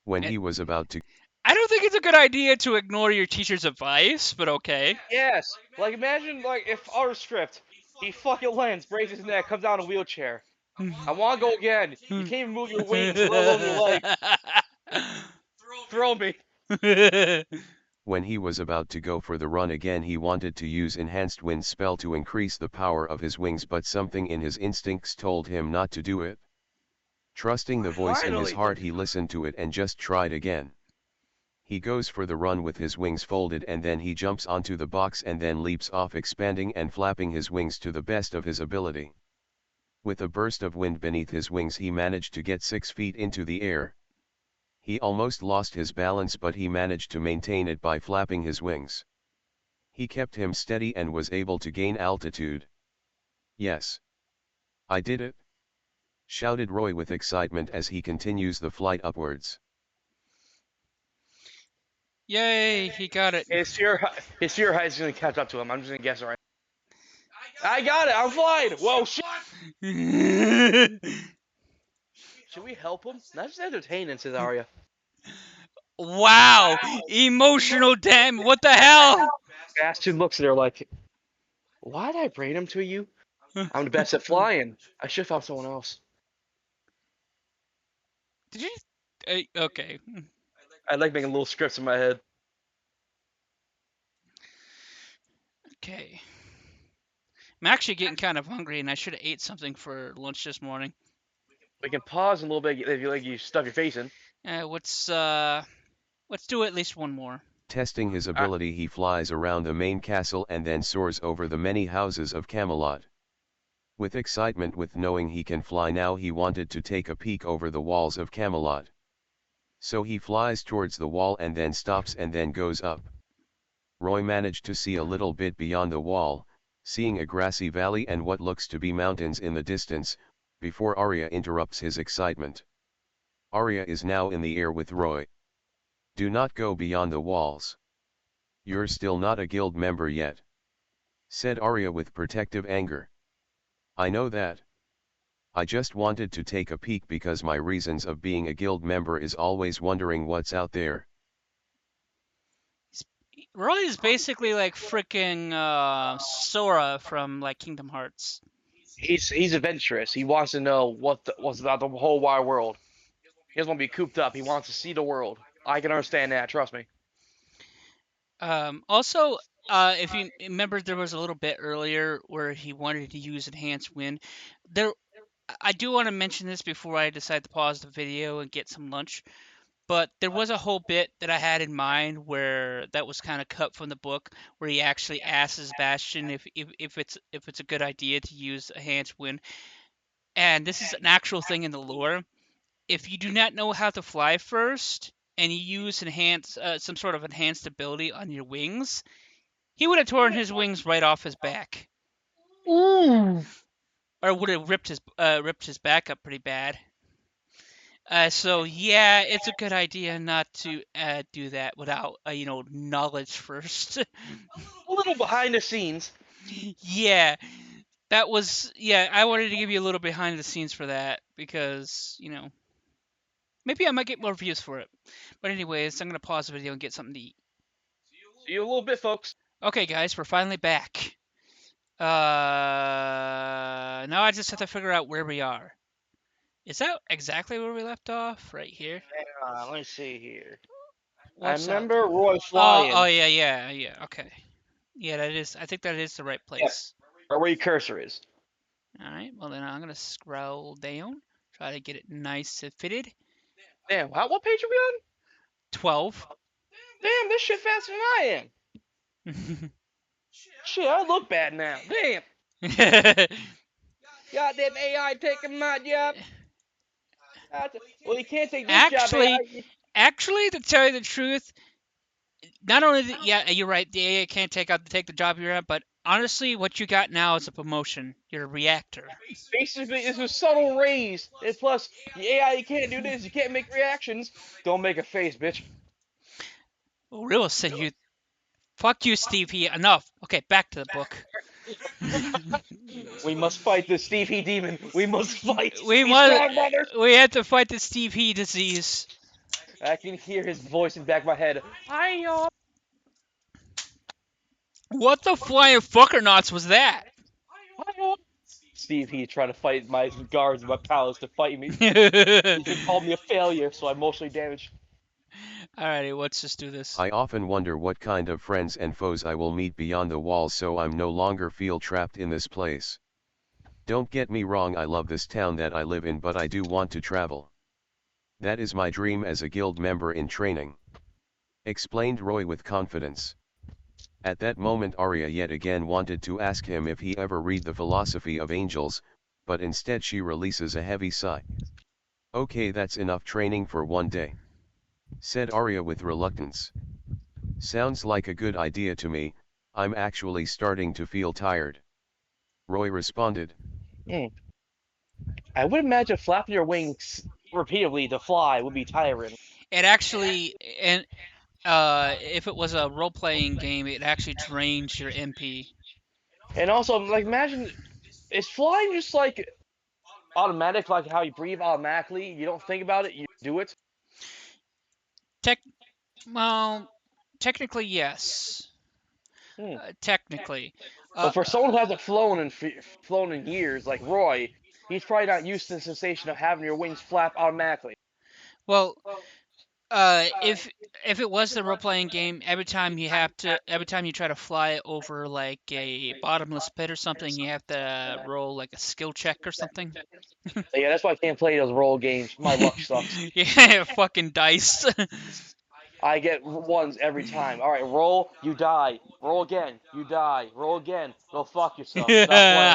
When he was about to... I don't think it's a good idea to ignore your teacher's advice, but okay. Yes. Like, imagine, like, if our script, he fucking lands, breaks his neck, comes down in a wheelchair. I want to go again. You can't even move your wings, let alone your leg. Throw me. When he was about to go for the run again, he wanted to use Enhanced Wind spell to increase the power of his wings, but something in his instincts told him not to do it. Trusting the voice in his heart, he listened to it and just tried again. He goes for the run with his wings folded, and then he jumps onto the box and then leaps off, expanding and flapping his wings to the best of his ability. With a burst of wind beneath his wings, he managed to get 6 feet into the air. He almost lost his balance, but he managed to maintain it by flapping his wings. He kept him steady and was able to gain altitude. Yes. I did it. shouted Roy with excitement as he continues the flight upwards. Yay, he got it. His fear height is gonna catch up to him. I'm just gonna guess it right. I got it. I'm flying. Whoa, shit. Should we help him? Not just entertaining, says Arya. Wow, emotional damage. What the hell? Bastion looks at her like, why did I bring him to you? I'm the best at flying. I should have found someone else. Did you? Okay. I like making little scripts in my head. Okay. I'm actually getting kind of hungry, and I should have ate something for lunch this morning. We can pause a little bit if you stuff your face in. Let's do at least one more. Testing his ability, he flies around the main castle and then soars over the many houses of Camelot. With excitement with knowing he can fly now, he wanted to take a peek over the walls of Camelot. So he flies towards the wall and then stops and then goes up. Roy managed to see a little bit beyond the wall, seeing a grassy valley and what looks to be mountains in the distance, before Arya interrupts his excitement. Arya is now in the air with Roy. Do not go beyond the walls. You're still not a guild member yet, said Arya with protective anger. I know that. I just wanted to take a peek because my reasons of being a guild member is always wondering what's out there. Roy is basically like freaking Sora from like Kingdom Hearts. He's adventurous. He wants to know what's about the whole wide world. He doesn't want to be cooped up. He wants to see the world. I can understand that. Trust me. Also, if you remember, there was a little bit earlier where he wanted to use Enhanced Wind. I do want to mention this before I decide to pause the video and get some lunch. But there was a whole bit that I had in mind where that was kind of cut from the book, where he actually asks Bastion if it's a good idea to use Enhanced Wind. And this is an actual thing in the lore. If you do not know how to fly first, and you use some sort of enhanced ability on your wings, he would have torn his wings right off his back. Ooh. Or would have ripped his back up pretty bad. So yeah, it's a good idea not to do that without knowledge first. A little behind the scenes. Yeah, I wanted to give you a little behind the scenes for that because maybe I might get more views for it. But anyways, I'm gonna pause the video and get something to eat. See you in a little bit, folks. Okay, guys, we're finally back. Now I just have to figure out where we are. Is that exactly where we left off? Right here? Hang on, let me see here. What's I remember Roy flying. Oh, yeah. Okay. Yeah, that is. I think that is the right place. Or where your cursor is. All right. Well, then I'm gonna scroll down, try to get it nice and fitted. Damn, what page are we on? 12. Damn, this shit faster than I am. Shit, I look bad now. Damn. Goddamn AI taking my job. Well, you can't take this job. Actually, to tell you the truth, not only you're right, the AI can't take the job you're at, but honestly, what you got now is a promotion. You're a reactor. Basically, it's a subtle raise. And plus, the AI, you can't do this. You can't make reactions. Don't make a face, bitch. We'll send you. Fuck you, Steve He. Enough. Okay, back to the book. We must fight the Steve He demon. We must fight. We have to fight the Steve He disease. I can hear his voice in the back of my head. Hi, What the flying fuckernauts was that? Steve He trying to fight my guards and my pals to fight me. He called me a failure, so I'm emotionally damaged. Alrighty, let's just do this. I often wonder what kind of friends and foes I will meet beyond the walls, so I'm no longer feel trapped in this place. Don't get me wrong, I love this town that I live in, but I do want to travel. That is my dream as a guild member in training, explained Roy with confidence. At that moment Arya yet again wanted to ask him if he ever read the Philosophy of Angels, but instead she releases a heavy sigh. Okay, that's enough training for one day, said Arya with reluctance. Sounds like a good idea to me, I'm actually starting to feel tired, Roy responded. I I would imagine flapping your wings repeatedly to fly would be tiring. It actually, and if it was a role-playing game, it actually drains your MP. And also, like, imagine, is flying just like automatic, like how you breathe automatically? You don't think about it, you do it. Tech, well, technically yes. Hmm. Technically, But uh, for someone who hasn't flown in years, like Roy, he's probably not used to the sensation of having your wings flap automatically. well, if it was the role-playing game, every time you try to fly over like a bottomless pit or something, you have to roll like a skill check or something. Yeah, that's why I can't play those role games. My luck sucks. Yeah, fucking dice. I get ones every time. All right, roll, you die. Roll again, you die. Roll again. Go fuck yourself. Stop playing.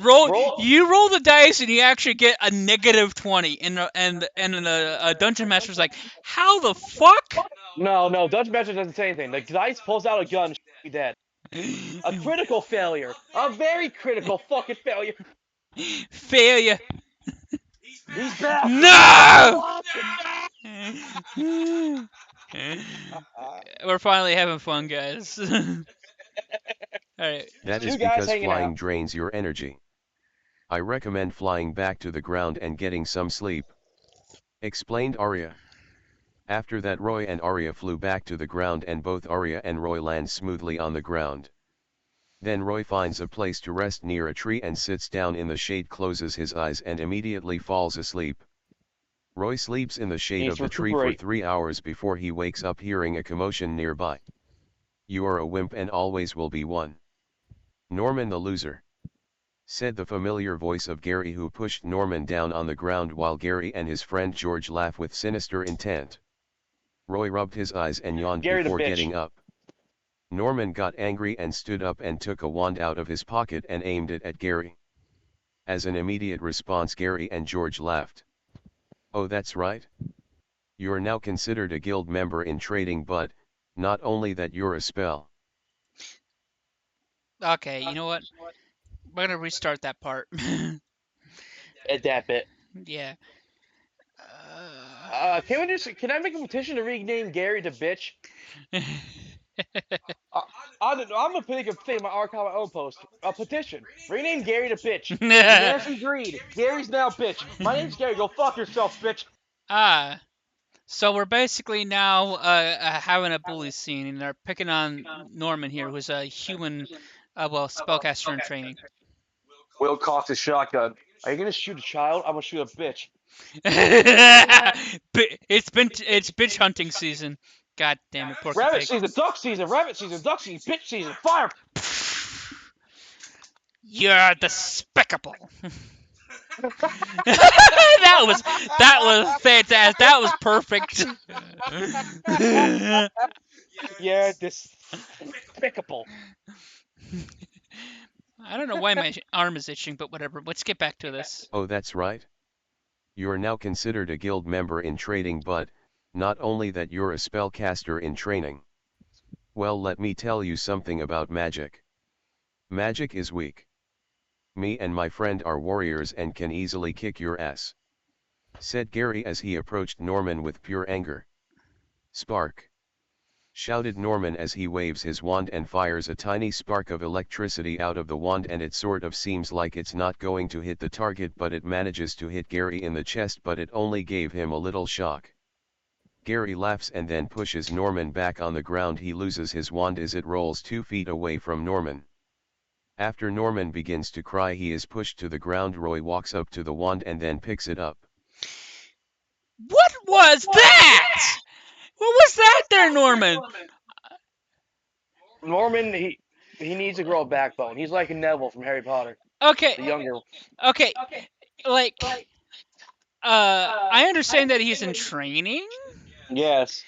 Roll. You roll the dice and you actually get a -20, and the dungeon master's like, how the fuck? No, no, Dutch Magic doesn't say anything. The dice pulls out a gun, be dead. A critical failure. A very critical fucking failure. Failure. He's back. No! Uh, We're finally having fun, guys. Alright. That is Two guys because hanging flying out. drains your energy. I recommend flying back to the ground and getting some sleep. Explained Arya. After that, Roy and Arya flew back to the ground and both Arya and Roy land smoothly on the ground. Then Roy finds a place to rest near a tree and sits down in the shade, closes his eyes and immediately falls asleep. Roy sleeps in the shade Needs of to the tree for recuperate. 3 hours before he wakes up hearing a commotion nearby. You are a wimp and always will be one. Norman the loser, said the familiar voice of Gary, who pushed Norman down on the ground while Gary and his friend George laugh with sinister intent. Roy rubbed his eyes and yawned Gary the before bitch. getting up. Norman got angry and stood up and took a wand out of his pocket and aimed it at Gary. As an immediate response, Gary and George laughed. Oh, that's right. You're now considered a guild member in trading, but not only that, you're a spell. Okay, you know what? We're gonna restart that part. At that bit. Yeah. Can I make a petition to rename Gary to bitch? I'm gonna pick a thing in my archive, my own post. A petition. Rename Gary to bitch. Unanimously agreed. Gary's now bitch. My name's Gary. Go fuck yourself, bitch. Ah. So we're basically now having a bully scene, and they're picking on Norman here, who's a human, spellcaster in training. Will cocks his shotgun. Are you gonna shoot a child? I'm gonna shoot a bitch. It's bitch hunting season. God damn it, Porky Rabbit Pig. season, duck season, rabbit season, duck season, bitch season, fire! You're despicable. that was fantastic. That was perfect. Yeah, despicable. I don't know why my arm is itching, but whatever. Let's get back to this. Oh, that's right. You're now considered a guild member in trading, but not only that, you're a spellcaster in training. Well, let me tell you something about magic. Magic is weak. Me and my friend are warriors and can easily kick your ass, said Gary as he approached Norman with pure anger. Spark! Shouted Norman as he waves his wand and fires a tiny spark of electricity out of the wand, and it sort of seems like it's not going to hit the target, but it manages to hit Gary in the chest, but it only gave him a little shock. Gary laughs and then pushes Norman back on the ground. He loses his wand as it rolls 2 feet away from Norman. After Norman begins to cry, he is pushed to the ground. Roy walks up to the wand and then picks it up. What was that? What was that there, Norman? Norman, he needs to grow a backbone. He's like a Neville from Harry Potter, Okay, the younger. okay, like, I understand that he's in training, Yes.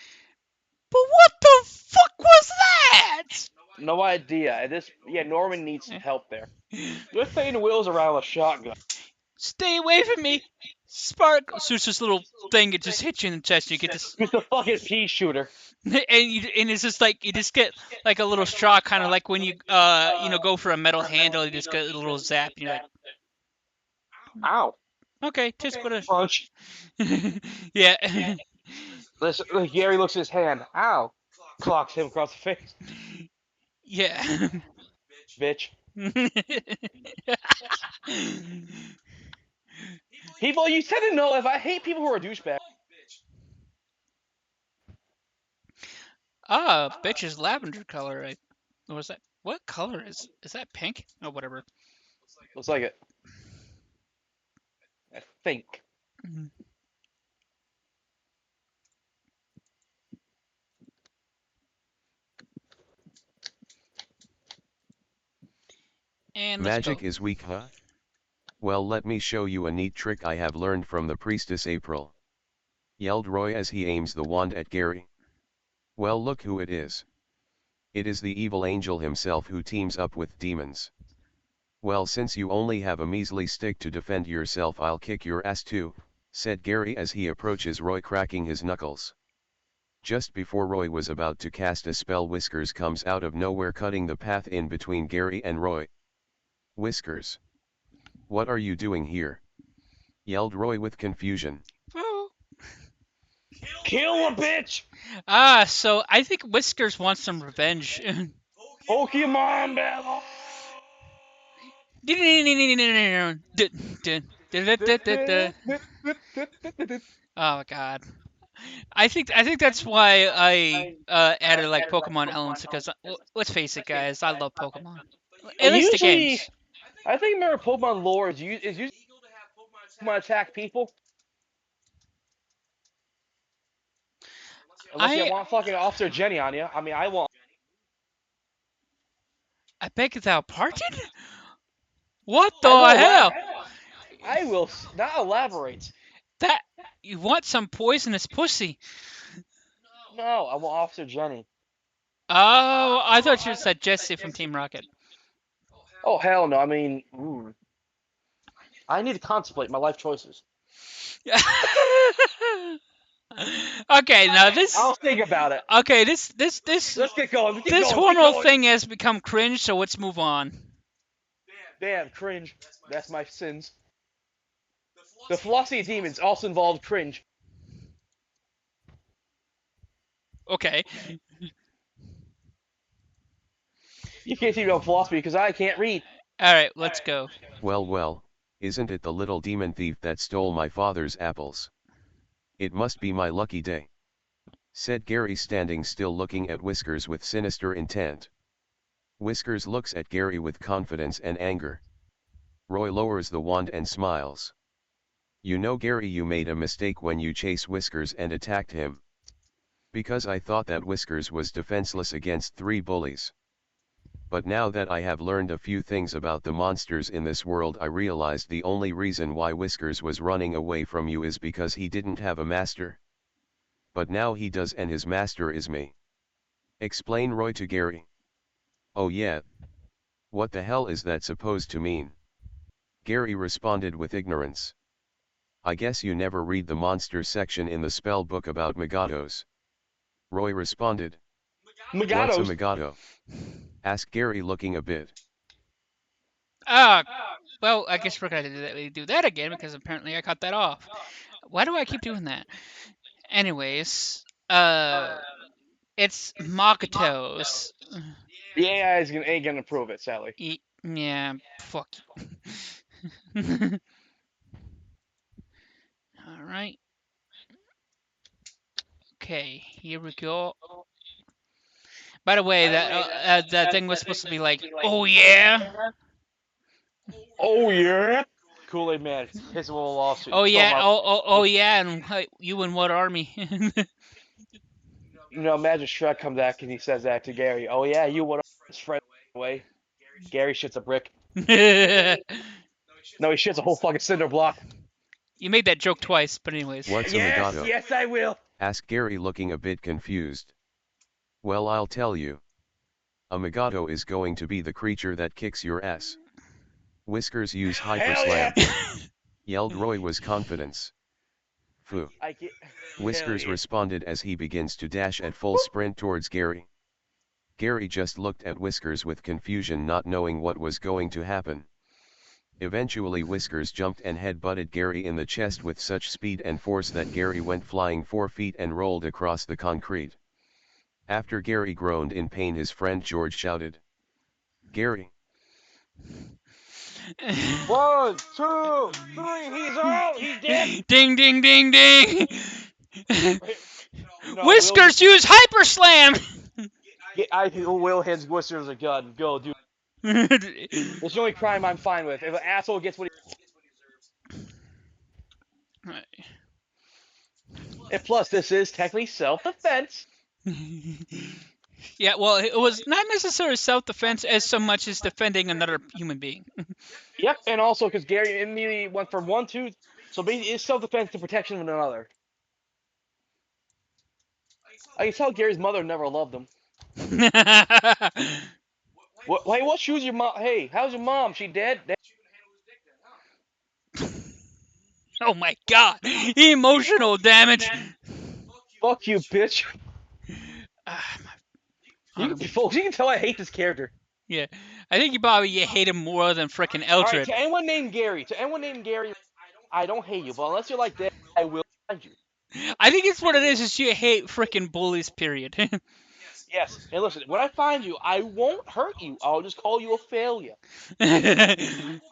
but what the fuck was that? No idea. Norman needs some help there. Good thing the wheels around with a shotgun. Stay away from me, Spark. So it's this little thing, it just hits you in the chest. You get this, He's a fucking pea shooter. and it's just like you just get like a little shock, kind of like when you go for a metal handle, you just get a little zap. And you're like, Ow. Okay, tisk but a Punch. yeah. Listen, Gary looks at his hand. Ow. Clocks him across the face. Yeah. Bitch. People, you tend to know if I hate people who are douchebags. Ah, bitch is lavender color. What was that? What color is that? Pink? Oh, whatever. Looks like it. I think. Mhm. And let's go. Magic is weak, huh? Well, let me show you a neat trick I have learned from the priestess April, yelled Roy as he aims the wand at Gary. Well, look who it is. It is the evil angel himself who teams up with demons. Well, since you only have a measly stick to defend yourself, I'll kick your ass too, said Gary as he approaches Roy, cracking his knuckles. Just before Roy was about to cast a spell, Whiskers comes out of nowhere, cutting the path in between Gary and Roy. Whiskers, what are you doing here? Yelled Roy with confusion. Oh. Kill a bitch! Ah, so I think Whiskers wants some revenge. Pokemon battle! Oh god. I think that's why I added like Pokemon elements because let's face it, guys, I love Pokemon. At least the Usually, games. I think remember Pokemon lore is usually Pokemon attack people. Unless you I want fucking Officer Jenny on you. I mean, I want. I beg thou pardon? What I the will hell? I will not elaborate. That you want some poisonous pussy? No, I want Officer Jenny. Oh, I thought you said Jesse from Team Rocket. Oh hell no! I mean, I need to contemplate my life choices. Okay, now this. I'll think about it. Okay, this Let's get going. this whole thing has become cringe. So let's move on. Damn, cringe. That's my sins. The Philosophy of Demons also involved cringe. Okay. You can't teach me about philosophy because I can't read. All right, let's go. Well, isn't it the little demon thief that stole my father's apples? It must be my lucky day, said Gary, standing still looking at Whiskers with sinister intent. Whiskers looks at Gary with confidence and anger. Roy lowers the wand and smiles. You know, Gary, you made a mistake when you chased Whiskers and attacked him. Because I thought that Whiskers was defenseless against 3 bullies. But now that I have learned a few things about the monsters in this world, I realized the only reason why Whiskers was running away from you is because he didn't have a master. But now he does, and his master is me. Explain Roy to Gary. Oh yeah? What the hell is that supposed to mean? Gary responded with ignorance. I guess you never read the monster section in the spell book about Megatos. Roy responded. What's a Megato? Asked Gary, looking a bit. Well, I guess we're gonna do that again because apparently I cut that off. Why do I keep doing that? Anyways, it's Magatos. The AI ain't gonna prove it, sadly. Yeah, fuck you. All right. Okay, here we go. By the way, that thing was supposed to be like, oh yeah. Oh yeah. Kool-Aid Man, his little lawsuit. Oh yeah. Oh yeah. And you in what army? You know, imagine Shrek comes back and he says that to Gary. Oh yeah, you what? His friend away. Gary shits a brick. No, he shits a whole fucking cinder block. You made that joke twice, but anyways. What's a Megato? Yes, I will. Asked Gary, looking a bit confused. Well, I'll tell you. A Megato is going to be the creature that kicks your ass. Whiskers use Hyper Slam. Yeah. Yelled Roy with confidence. Phew. Whiskers responded as he begins to dash at full sprint towards Gary. Gary just looked at Whiskers with confusion, not knowing what was going to happen. Eventually Whiskers jumped and head-butted Gary in the chest with such speed and force that Gary went flying 4 feet and rolled across the concrete. After Gary groaned in pain, his friend George shouted, "Gary!" 1, 2, 3, he's out! He's dead! Ding, ding, ding, ding! No, Whiskers, use Hyper Slam! Will hits Whiskers a gun. Go, dude. It's the only crime I'm fine with. If an asshole gets what he... And plus, this is technically self-defense. Yeah, well, it was not necessarily self-defense as so much as defending another human being. Yep, and also because Gary immediately went from 1, 2, so basically it's self-defense to protection of another. I can tell Gary's mother never loved him. What shoes your mom? Hey, how's your mom? She dead? Oh my god! Emotional damage! Fuck you, bitch. Ah, Folks, you can tell I hate this character. yeah, I think you hate him more than frickin' Alright, Eldred. to anyone named Gary, I don't hate you, but unless you're like that, I will find you. I think it's what it is you hate frickin' bullies, period. Yes, and listen, when I find you, I won't hurt you. I'll just call you a failure. Yeah,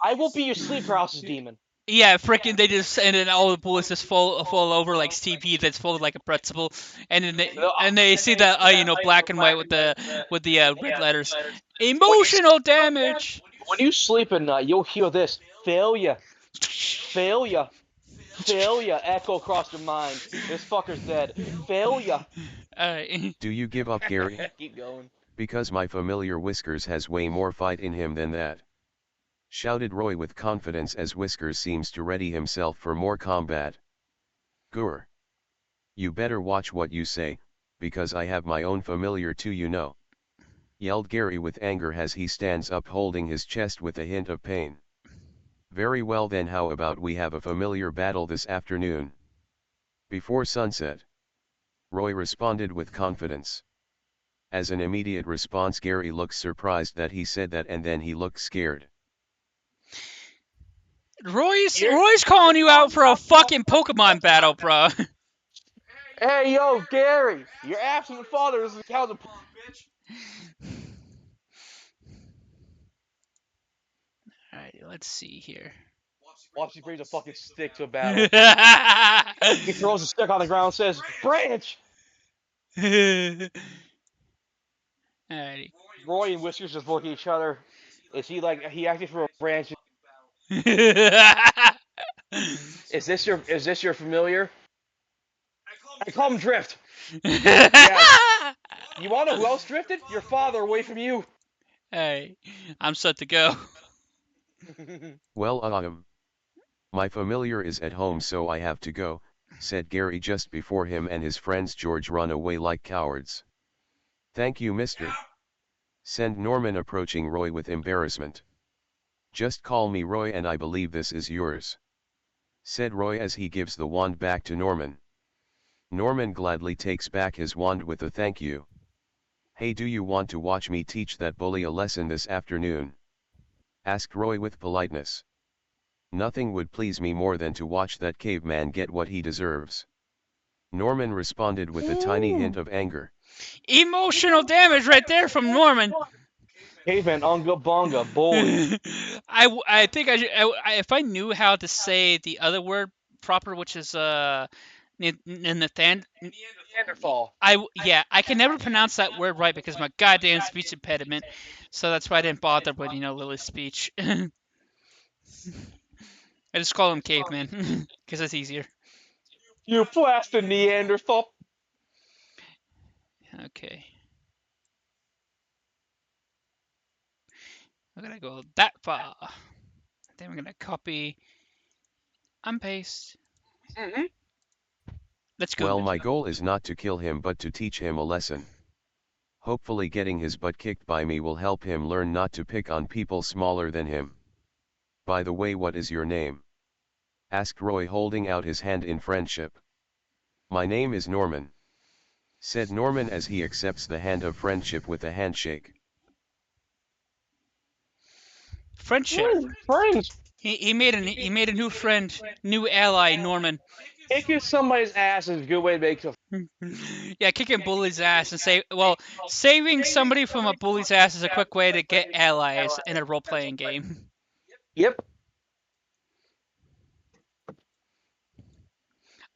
I won't be your sleep paralysis demon. frickin' they just, and then all the bullets just fall over like TP that's folded like a pretzel, and then they see the black and white with the red letters. Emotional damage. When you sleep at night, you'll hear this: failure, failure, failure echo across your mind. This fucker's dead. Failure. Alright. Do you give up, Gary? Keep going. Because my familiar Whiskers has way more fight in him than that. Shouted Roy with confidence as Whiskers seems to ready himself for more combat. Gur. You better watch what you say, because I have my own familiar too, you know. Yelled Gary with anger as he stands up holding his chest with a hint of pain. Very well then, how about we have a familiar battle this afternoon? Before sunset. Roy responded with confidence. As an immediate response, Gary looks surprised that he said that, and then he looked scared. Roy's calling you out for a fucking Pokemon battle, bro. Hey, yo, Gary, your absent father is the counter. Alright, let's see here. Watch, he brings a fucking stick to a battle. He throws a stick on the ground and says, "Branch!" Alrighty. Roy and Whiskers just look at each other. Is he like, he actually threw a branch? Is this your familiar? I call him Drift. Yes. You want to know who else drifted? Your father away from you. Hey, I'm set to go. Well, my familiar is at home, so I have to go, said Gary just before him and his friends George run away like cowards. Thank you, mister. Said Norman, approaching Roy with embarrassment. Just call me Roy and I believe this is yours, said Roy as he gives the wand back to Norman. Norman gladly takes back his wand with a thank you. Hey, do you want to watch me teach that bully a lesson this afternoon? Asked Roy with politeness. Nothing would please me more than to watch that caveman get what he deserves. Norman responded with a tiny hint of anger. Emotional damage right there from Norman. Caveman, unga bonga, boy. I think if I knew how to say the other word proper, which is Neanderthal. I can never pronounce that word right because of my goddamn speech impediment. So that's why I didn't bother with Lily's speech. I just call him caveman because it's easier. You blasted Neanderthal. Okay. We're gonna go that far. Then we're gonna copy and paste. Mm-hmm. Let's go. Well, my goal is not to kill him but to teach him a lesson. Hopefully getting his butt kicked by me will help him learn not to pick on people smaller than him. By the way, what is your name? Asked Roy, holding out his hand in friendship. My name is Norman, said Norman as he accepts the hand of friendship with a handshake. Friendship. Friends. He made a new friend, new ally, Norman. Kicking somebody's ass is a good way to make a. Yeah, kicking bully's ass and saving somebody from a bully's ass is a quick way to get allies in a role-playing game. Yep.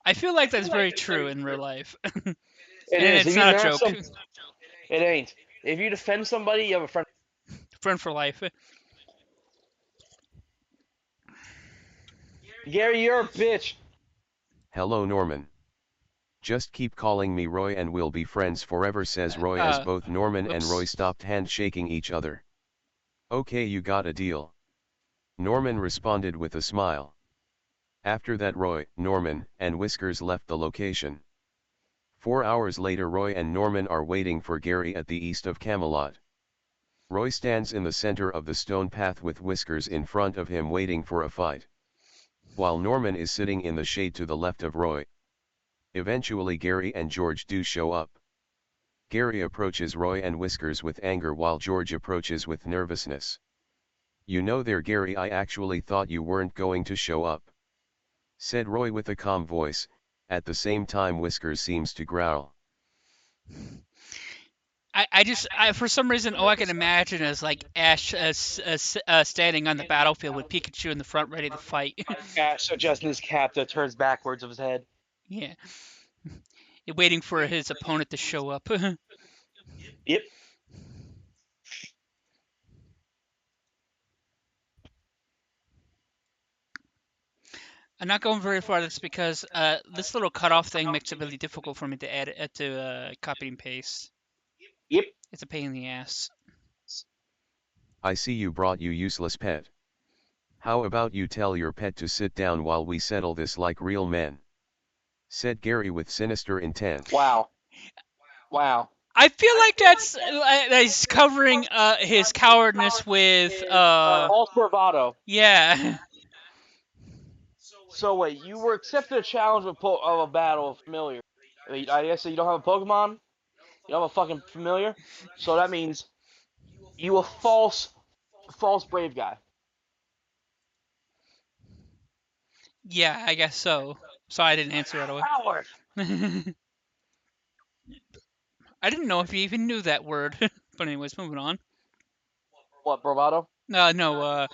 I feel like that's very true in real life, and It is. it's If you not a mash joke. some, it ain't. If you defend somebody, you have a friend. Friend for life. Gary, you're a bitch. Hello Norman. Just keep calling me Roy and we'll be friends forever, says Roy as both Norman and Roy Oops. stopped handshaking each other. Okay, you got a deal. Norman responded with a smile. After that Roy, Norman, and Whiskers left the location. 4 hours later Roy and Norman are waiting for Gary at the east of Camelot. Roy stands in the center of the stone path with Whiskers in front of him waiting for a fight, while Norman is sitting in the shade to the left of Roy. Eventually Gary and George do show up. Gary approaches Roy and Whiskers with anger while George approaches with nervousness. You know there Gary, I actually thought you weren't going to show up, said Roy with a calm voice. At the same time Whiskers seems to growl. For some reason, all I can imagine is like Ash standing on the battlefield with Pikachu in the front, ready to fight. Ash adjusting his cap that turns backwards of his head. Yeah, waiting for his opponent to show up. Yep. I'm not going very far. That's because this little cutoff thing makes it really difficult for me to add it to copy and paste. Yep. It's a pain in the ass. I see you brought you useless pet. How about you tell your pet to sit down while we settle this like real men, said Gary with sinister intent. Wow. Wow. I feel like that's covering his cowardness with False bravado. yeah. So wait, you were accepted a challenge of a battle of familiar. I guess you don't have a Pokemon. You don't have a fucking familiar. So that means you a false brave guy. Yeah, I guess so. So I didn't answer right away. Coward. I didn't know if you even knew that word. But anyways, moving on. What bravado? No,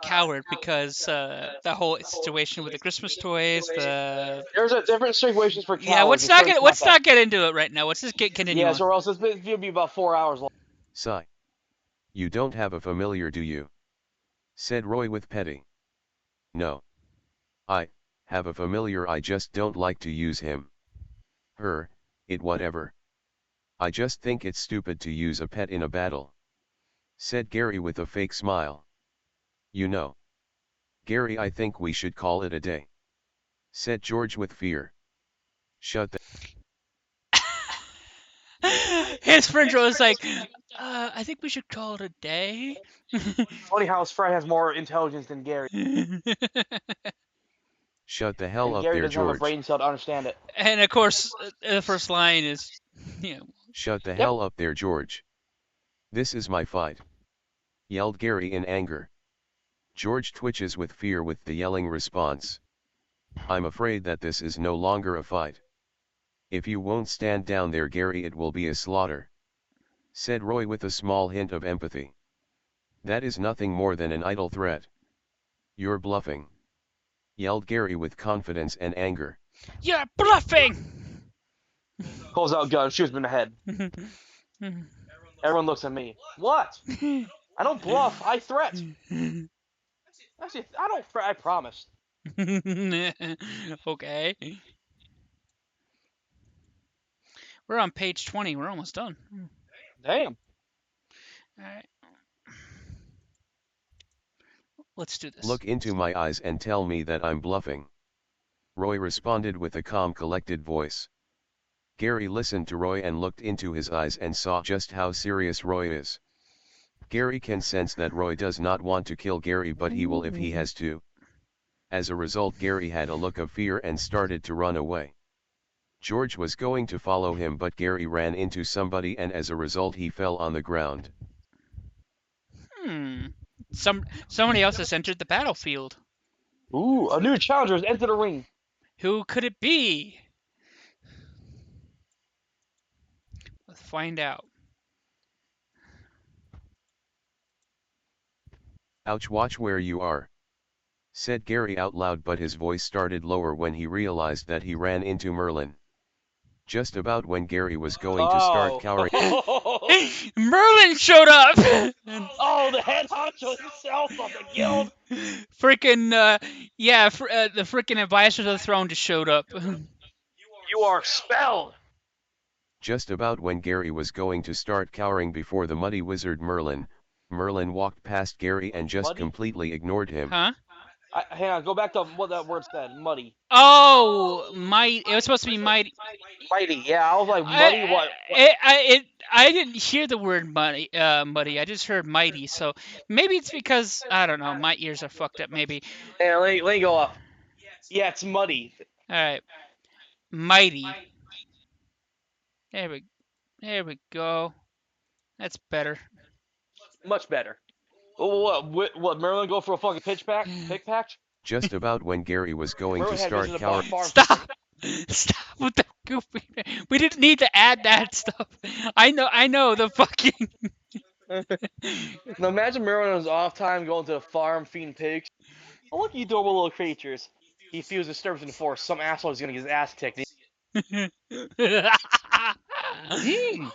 coward, because the whole situation with the Christmas toys, There's a different situations for cowards. yeah. Let's not get into it right now. Let's just continue Yes, on. or else this video will be about 4 hours long. Sigh. You don't have a familiar, do you? Said Roy with petty. No. I have a familiar, I just don't like to use him. Her, it whatever. I just think it's stupid to use a pet in a battle, said Gary with a fake smile. You know, Gary, I think we should call it a day, said George with fear. Shut the His friend was like, I think we should call it a day. Funny how his friend has more intelligence than Gary. Shut the hell And up Gary there, doesn't have a George. brain cell to understand it. And of course, the first line is, you know, Shut the hell up there, George. This is my fight, yelled Gary in anger. George twitches with fear with the yelling response. I'm afraid that this is no longer a fight. If you won't stand down there, Gary, it will be a slaughter, said Roy with a small hint of empathy. That is nothing more than an idle threat. You're bluffing, yelled Gary with confidence and anger. you're bluffing. Pulls out a gun, shoots him in the head. Everyone looks at me. What? I don't bluff. I threat. Actually, I don't threat. I promise. Okay. We're on page 20. We're almost done. Damn. All right. Let's do this. Look into my eyes and tell me that I'm bluffing, Roy responded with a calm, collected voice. Gary listened to Roy and looked into his eyes and saw just how serious Roy is. Gary can sense that Roy does not want to kill Gary, but he will if he has to. As a result, Gary had a look of fear and started to run away. George was going to follow him, but Gary ran into somebody and as a result he fell on the ground. Somebody else has entered the battlefield. Ooh, a new challenger has entered the ring. Who could it be? Let's find out. Ouch, watch where you are, said Gary out loud, but his voice started lower when he realized that he ran into Merlin. Just about when Gary was going to start cowering. Merlin showed up! Oh, the head honcho himself of the guild! Freaking, the freaking advisor to the throne just showed up. You are expelled! Just about when Gary was going to start cowering before the muddy wizard Merlin, Merlin walked past Gary and just Muddy? completely ignored him. Huh? Hang on, go back to what that word said. Muddy. Oh, it was supposed to be mighty. Mighty, yeah, I was like, muddy what? I didn't hear the word muddy. I just heard mighty. So maybe it's because I don't know. My ears are fucked up. Maybe. Hey, let me go up. Yeah, it's muddy. All right, mighty. There we go. That's better. Much better. Oh, what, Merlin go for a fucking pick patch? Just about when Gary was going to Merlin had start vision cowering. farm. Stop! Stop with the goofy. We didn't need to add that stuff. I know the fucking. Now imagine Merlin on his off time going to the farm feeding pigs. Oh, look, you adorable little creatures. He feels disturbance in the forest. Some asshole is gonna get his ass kicked.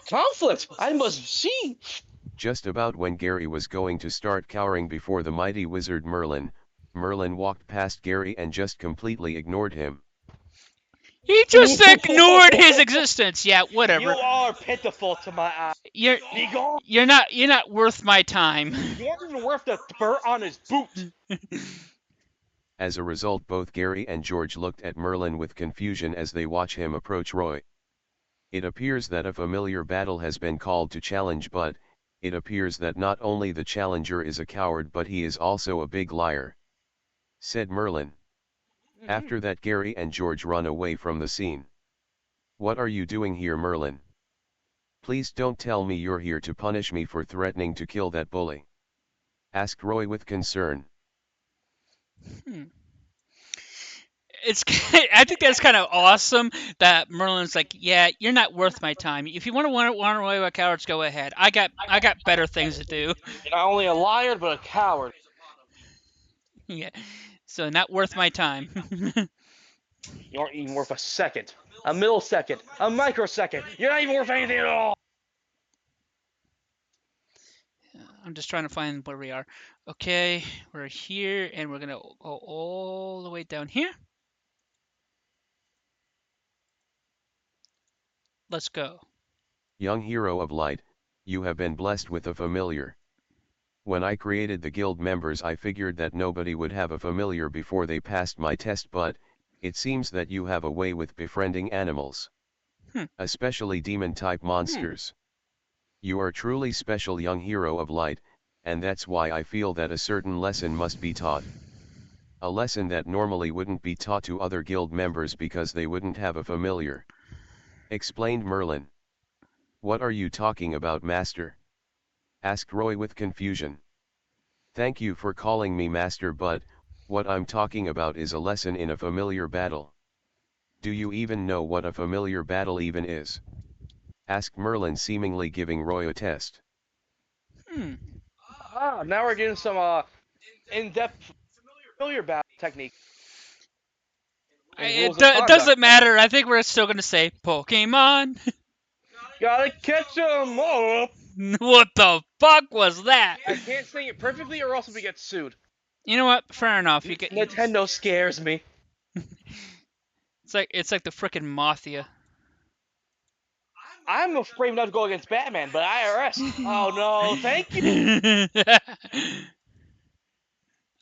Conflict! I must see! Just about when Gary was going to start cowering before the mighty wizard Merlin, Merlin walked past Gary and just completely ignored him. He just ignored his existence. Yeah, whatever. You are pitiful to my eye. You're Be gone! you're not worth my time. You aren't even worth the dirt on his boot! As a result, both Gary and George looked at Merlin with confusion as they watch him approach Roy. It appears that a familiar battle has been called to challenge, but it appears that not only the challenger is a coward but he is also a big liar, said Merlin. After that, Gary and George run away from the scene. What are you doing here, Merlin? Please don't tell me you're here to punish me for threatening to kill that bully, asked Roy with concern. I think that's kind of awesome that Merlin's like, yeah, you're not worth my time. If you want to run away with cowards, go ahead. I got better things to do. You're not only a liar, but a coward. Yeah, so not worth my time. You aren't even worth a second. A millisecond. A microsecond. You're not even worth anything at all! I'm just trying to find where we are. Okay, we're here, and we're gonna go all the way down here. Let's go. Young hero of light, you have been blessed with a familiar. When I created the guild members, I figured that nobody would have a familiar before they passed my test, but it seems that you have a way with befriending animals. Especially demon-type monsters. You are truly special, young hero of light, and that's why I feel that a certain lesson must be taught. A lesson that normally wouldn't be taught to other guild members because they wouldn't have a familiar, explained Merlin. What are you talking about, master? Asked Roy with confusion. Thank you for calling me master, but what I'm talking about is a lesson in a familiar battle. Do you even know what a familiar battle even is? Asked Merlin, seemingly giving Roy a test. Now we're getting some in-depth familiar battle technique. It doesn't matter. I think we're still gonna say Pokemon. Gotta catch 'em up! What the fuck was that? I can't sing it perfectly or else we get sued. You know what? Fair enough. You get. Nintendo scares me. It's like the frickin' Mafia. I'm afraid not to go against Batman, but IRS. Oh no, thank you.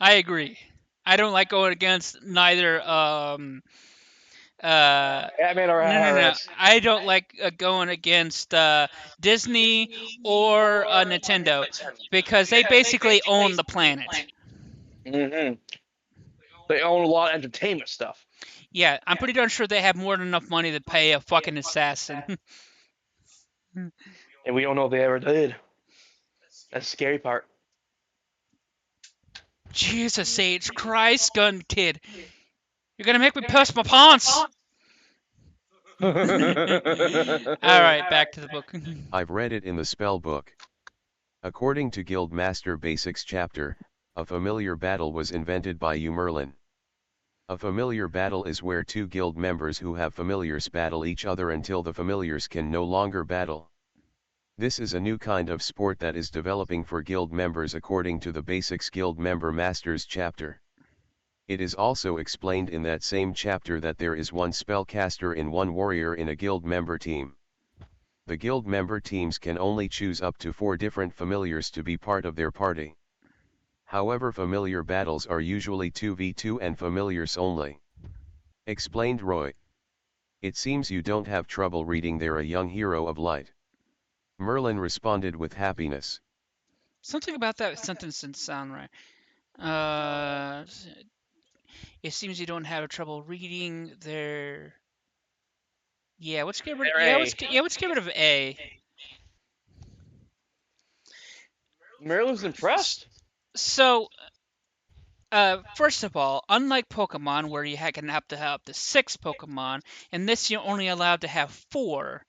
I agree. I don't like going against neither. Batman or IRS. No. I don't like going against Disney or Nintendo because they basically own the planet. Mm-hmm. They own a lot of entertainment stuff. Yeah, I'm pretty darn sure they have more than enough money to pay a fucking assassin. And we don't know if they ever did. That's the scary part. Jesus H. Christ, gun kid. You're gonna make me piss my pants! Alright, back to the book. I've read it in the spell book. According to Guildmaster Basics chapter, a familiar battle was invented by you Merlin. A familiar battle is where two guild members who have familiars battle each other until the familiars can no longer battle. This is a new kind of sport that is developing for guild members according to the Basics Guild Member Masters chapter. It is also explained in that same chapter that there is one spellcaster and one warrior in a guild member team. The guild member teams can only choose up to 4 different familiars to be part of their party. However, familiar battles are usually 2v2 and familiars only. Explained Roy. It seems you don't have trouble reading there, a young hero of light. Merlin responded with happiness. Something about that sentence didn't sound right. It seems you don't have trouble reading there. Yeah, let's get rid. Let's get rid of A. Merlin's impressed. So, first of all, unlike Pokemon, where you can have to have up to 6 Pokemon, in this you're only allowed to have 4.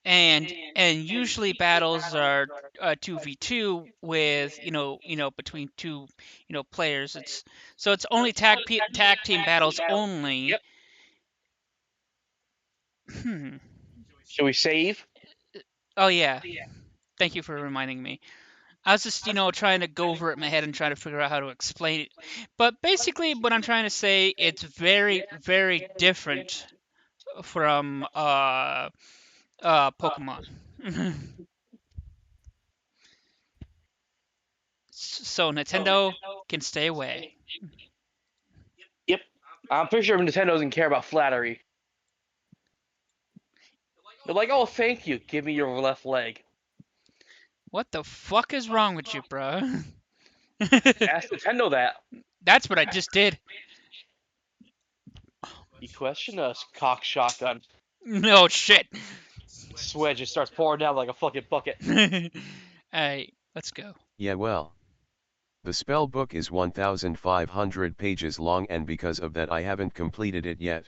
And usually battles are 2v2 with between 2 players. It's only tag team battles only. Yep. Hmm. Should we save? Oh yeah. Thank you for reminding me. I was just trying to go over it in my head and trying to figure out how to explain it. But basically, what I'm trying to say, it's very very different from Pokemon. So Nintendo can stay away. Yep. I'm pretty sure Nintendo doesn't care about flattery. They're like, oh, thank you. Give me your left leg. What the fuck is wrong with you, bro? Ask Nintendo that. That's what I just did. You question us, cock shotgun. No shit. Sweat just starts pouring down like a fucking bucket. Alright, let's go. Yeah, well. The spell book is 1,500 pages long, and because of that I haven't completed it yet.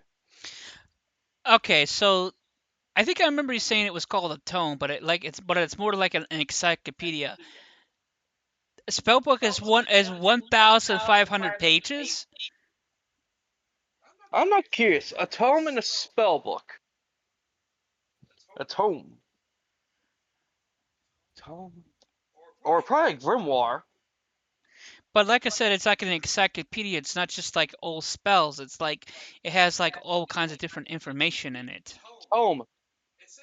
Okay, so I think I remember you saying it was called a tome, but it's more like an encyclopedia. A spellbook is 1,500 pages. I'm not curious. A tome and a spell book. A tome. Tome. Or probably a grimoire. But like I said, it's like an encyclopedia. It's not just like old spells. It's like it has like all kinds of different information in it. Tome.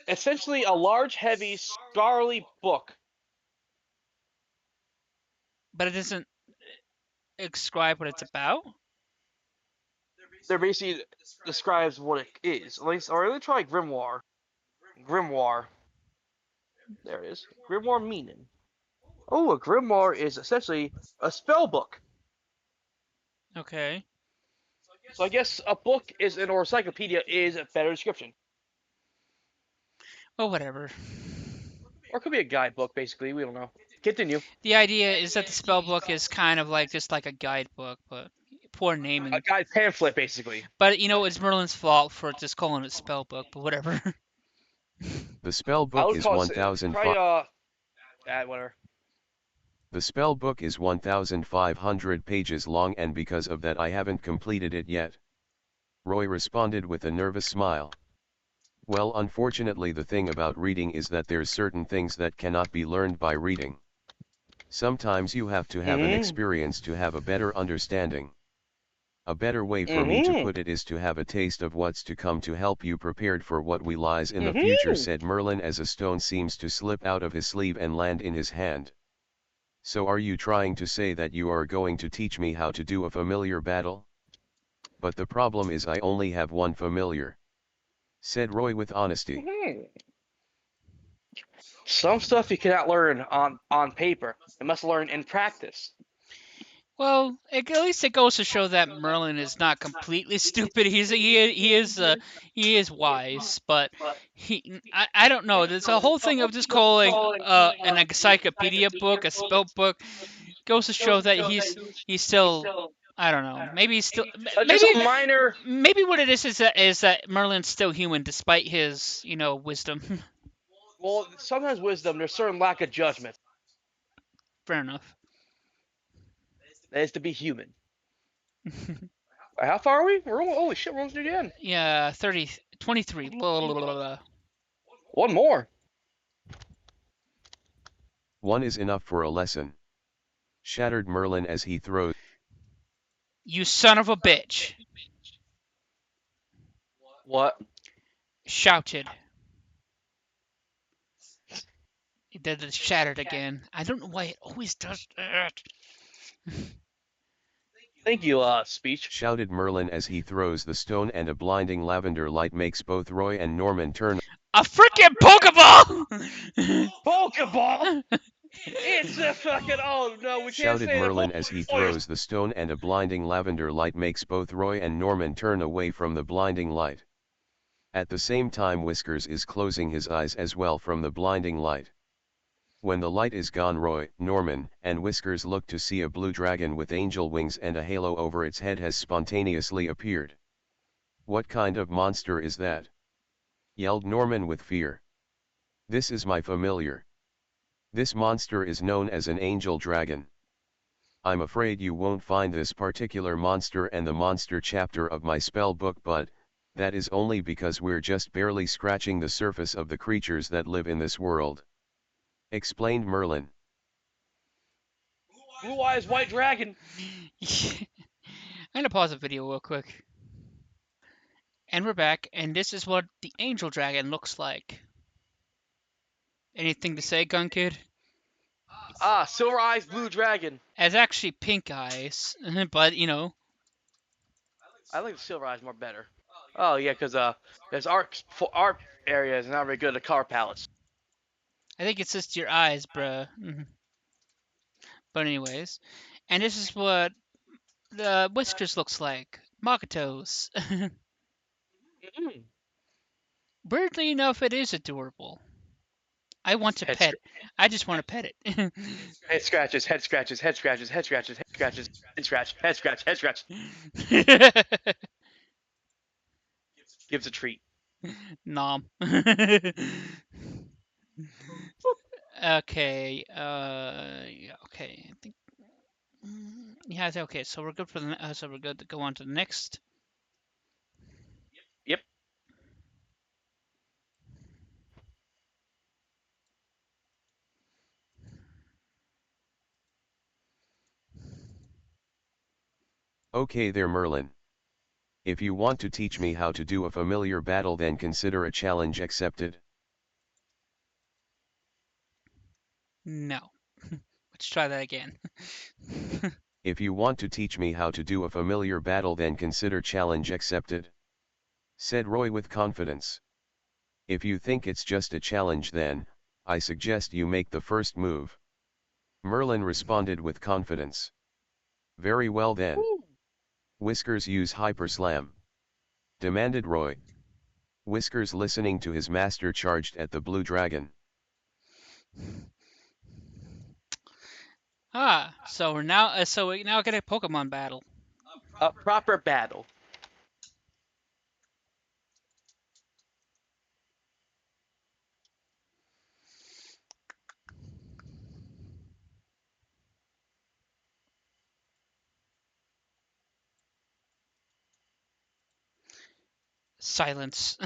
Essentially a large, heavy, scholarly book. But it doesn't describe what it's about. There basically describes what it is. At least, or let me try grimoire. Grimoire. There it is. Grimoire meaning. Oh, a grimoire is essentially a spell book. Okay. So I guess a book is an or encyclopedia is a better description. Well, whatever. Or it could be a guidebook, basically. We don't know. Continue. The idea is that the spell book is kind of like just like a guidebook, but poor naming. A guide pamphlet, basically. But it's Merlin's fault for just calling it spell book, but whatever. The spell book is 1,500. Whatever. The spell book is 1,500 pages long, and because of that I haven't completed it yet. Roy responded with a nervous smile. Well, unfortunately the thing about reading is that there's certain things that cannot be learned by reading. Sometimes you have to have an experience to have a better understanding. A better way for me to put it is to have a taste of what's to come to help you prepared for what we lies in the future, said Merlin as a stone seems to slip out of his sleeve and land in his hand. So are you trying to say that you are going to teach me how to do a familiar battle? But the problem is I only have one familiar, said Roy with honesty. Some stuff you cannot learn on paper. You must learn in practice. Well, at least it goes to show that Merlin is not completely stupid. He is wise, but I don't know. There's a whole thing of just calling an encyclopedia book a spell book. goes to show that he's still, I don't know, maybe he's still, Just maybe a minor. maybe what it is that Merlin's still human despite his, wisdom. Well, sometimes wisdom, there's certain lack of judgment. Fair enough. That is to be human. How far are we? Holy shit, we're almost near the end. Yeah, 23. Blah, blah, blah, blah. One more. One is enough for a lesson. Shattered Merlin as he throws. You son of a bitch. What? Shouted. He did it shattered again. I don't know why it always does that. Thank you, speech. Shouted Merlin as he throws the stone, and a blinding lavender light makes both Roy and Norman turn. A freaking Pokeball! Pokeball! It's a fucking, oh no, we can't Shouted say Merlin that. as he throws the stone, and a blinding lavender light makes both Roy and Norman turn away from the blinding light. At the same time, Whiskers is closing his eyes as well from the blinding light. When the light is gone, Roy, Norman, and Whiskers look to see a blue dragon with angel wings and a halo over its head has spontaneously appeared. "What kind of monster is that?" yelled Norman with fear. "This is my familiar. This monster is known as an angel dragon. I'm afraid you won't find this particular monster in the monster chapter of my spell book, but that is only because we're just barely scratching the surface of the creatures that live in this world," explained Merlin. Blue Eyes White Dragon. I'm gonna pause the video real quick. And we're back, and this is what the angel dragon looks like. Anything to say, Gun Kid? Silver Eyes Blue Dragon. It's actually pink eyes, but I like the Silver Eyes more better. Oh yeah, because there's art area is not very good at color palettes. I think it's just your eyes, bruh. But anyways, and this is what the Whiskers looks like. Makoto's. Weirdly enough, it is adorable. I want to pet it. I just want to pet it. Head scratches, head scratches, head scratches, head scratches, head scratches, head scratch, head scratch, head scratch. Gives a treat. Nom. Okay. Yeah. Okay. I think. Yeah. Okay. So we're good for the. So we're good to go on to the next. Yep. "Okay there, Merlin. If you want to teach me how to do a familiar battle, then consider a challenge accepted." No. Let's try that again. "If you want to teach me how to do a familiar battle, then consider challenge accepted," said Roy with confidence. "If you think it's just a challenge, then I suggest you make the first move." Merlin responded with confidence. "Very well then. Woo. Whiskers, use Hyper Slam," demanded Roy. Whiskers, listening to his master, charged at the blue dragon. So we now get a Pokemon battle. A proper battle. Silence.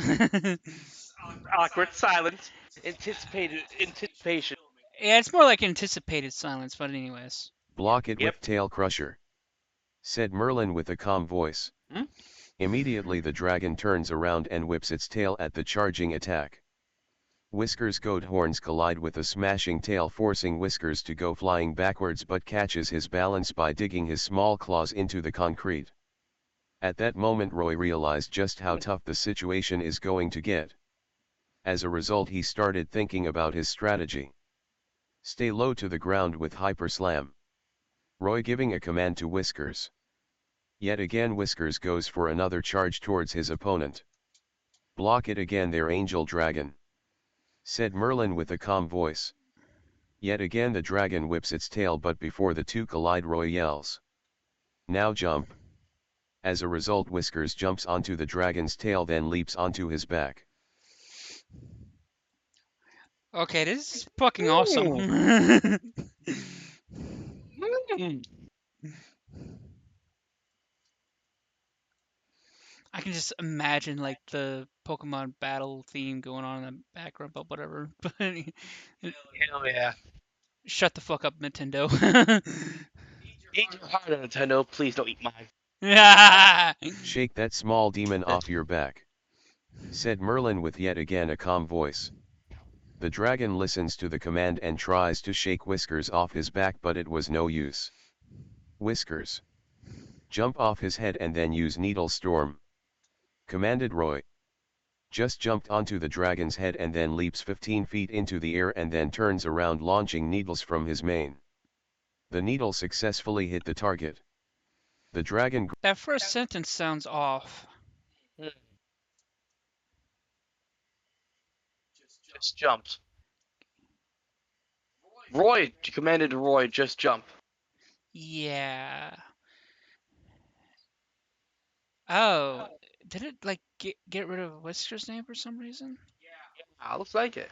Awkward silence. Anticipation. Yeah, it's more like anticipated silence, but anyways. "Block it Yep. with Tail Crusher," said Merlin with a calm voice. Immediately the dragon turns around and whips its tail at the charging attack. Whiskers' goat horns collide with a smashing tail, forcing Whiskers to go flying backwards, but catches his balance by digging his small claws into the concrete. At that moment, Roy realized just how tough the situation is going to get. As a result, he started thinking about his strategy. "Stay low to the ground with Hyper Slam," Roy giving a command to Whiskers. Yet again Whiskers goes for another charge towards his opponent. "Block it again there, Angel Dragon," said Merlin with a calm voice. Yet again the dragon whips its tail, but before the two collide, Roy yells, "Now jump!" As a result, Whiskers jumps onto the dragon's tail, then leaps onto his back. Okay, this is fucking awesome. I can just imagine like the Pokemon battle theme going on in the background, but whatever. But Hell yeah. shut the fuck up, Nintendo. Eat your heart out, Nintendo. Please don't eat mine. "Shake that small demon off your back," said Merlin with yet again a calm voice. The dragon listens to the command and tries to shake Whiskers off his back, but it was no use. "Whiskers, jump off his head and then use Needle Storm," commanded Roy. Just jumped onto the dragon's head and then leaps 15 feet into the air and then turns around, launching needles from his mane. The needle successfully hit the target. The dragon That first sentence sounds off. Just jumped. Roy commanded Roy, just jump. Yeah. Oh, did it like get rid of Whiskers' name for some reason? Ah, looks like it.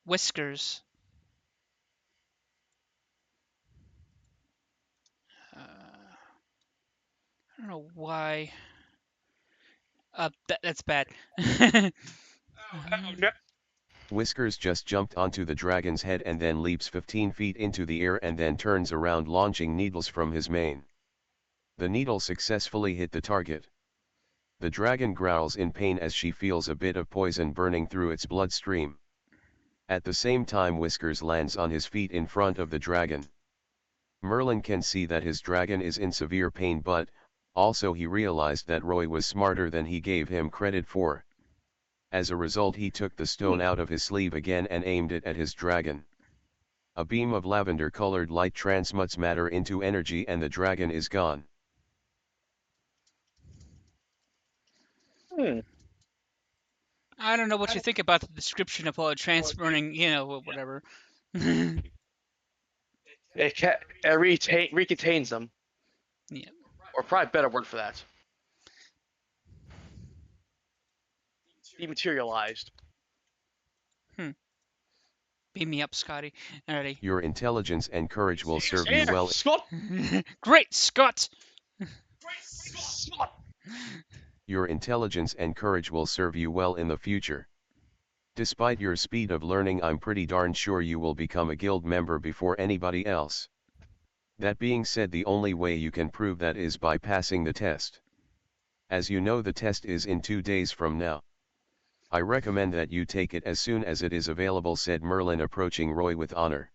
Whiskers. I don't know why. That's bad. Whiskers just jumped onto the dragon's head and then leaps 15 feet into the air and then turns around, launching needles from his mane. The needle successfully hit the target. The dragon growls in pain as she feels a bit of poison burning through its bloodstream. At the same time, Whiskers lands on his feet in front of the dragon. Merlin can see that his dragon is in severe pain, but also he realized that Roy was smarter than he gave him credit for. As a result, he took the stone out of his sleeve again and aimed it at his dragon. A beam of lavender-colored light transmutes matter into energy and the dragon is gone. I don't know what you think about the description of transferring, whatever. It recontains them. Yeah. Or probably a better word for that. Dematerialized. Beam me up, Scotty. Alrighty. Your intelligence and courage will serve you well. Scott! Great Scott! Scott! Your intelligence and courage will serve you well in the future. Despite your speed of learning, I'm pretty darn sure you will become a guild member before anybody else. That being said, the only way you can prove that is by passing the test. As you know, the test is in 2 days from now. I recommend that you take it as soon as it is available, said Merlin, approaching Roy with honor.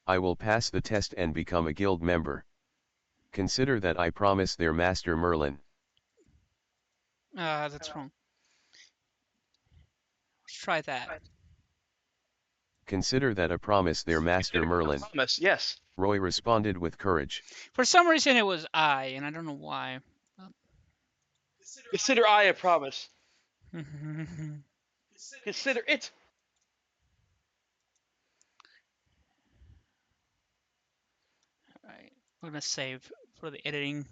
I will pass the test and become a guild member. Consider that I promise their master Merlin. That's wrong. Let's try that. Consider that a promise, their master Merlin. Promise, yes. Roy responded with courage. For some reason it was I, and I don't know why. Consider I a promise. Consider it. Alright, we're gonna save for the editing.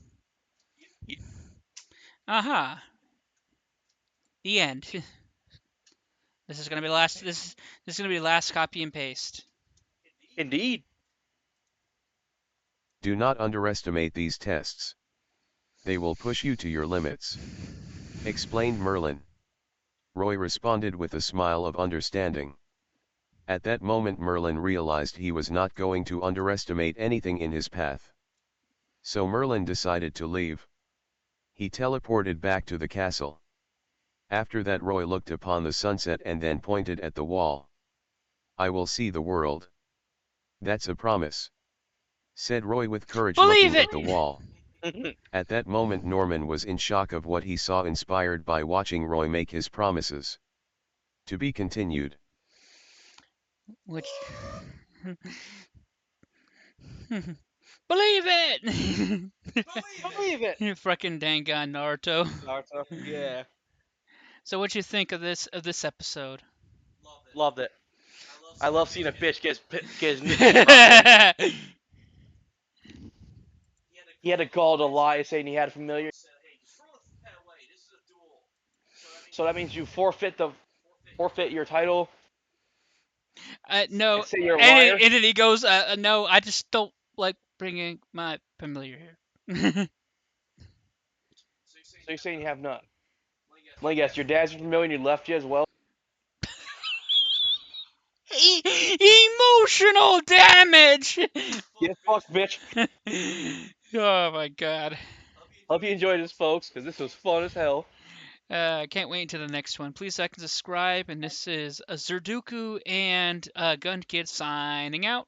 Aha. The end. This is gonna be the last. This is gonna be the last copy and paste. Indeed. Do not underestimate these tests. They will push you to your limits, explained Merlin. Roy responded with a smile of understanding. At that moment, Merlin realized he was not going to underestimate anything in his path. So Merlin decided to leave. He teleported back to the castle. After that, Roy looked upon the sunset and then pointed at the wall. I will see the world. That's a promise, said Roy with courage, looking at the wall. At that moment, Norman was in shock of what he saw, inspired by watching Roy make his promises. To be continued. Which... Believe it! Believe it! You fucking Dangan Naruto. Naruto, yeah. So what'd you think of this episode? Loved it. I love seeing a bitch get his nickname out there. He had a gall to lie saying he had a familiar. So that means you forfeit your title No, and say you're a and, liar. and then he goes, no, I just don't like bringing my familiar here. So you're saying you have none. Let me guess, your dad's familiar and you left you as well. Emotional damage. Get fucked, bitch. Oh my god. Hope you enjoyed this, folks, because this was fun as hell. Can't wait until the next one. Please like and subscribe. And this is Zerduku and Gun Kid signing out.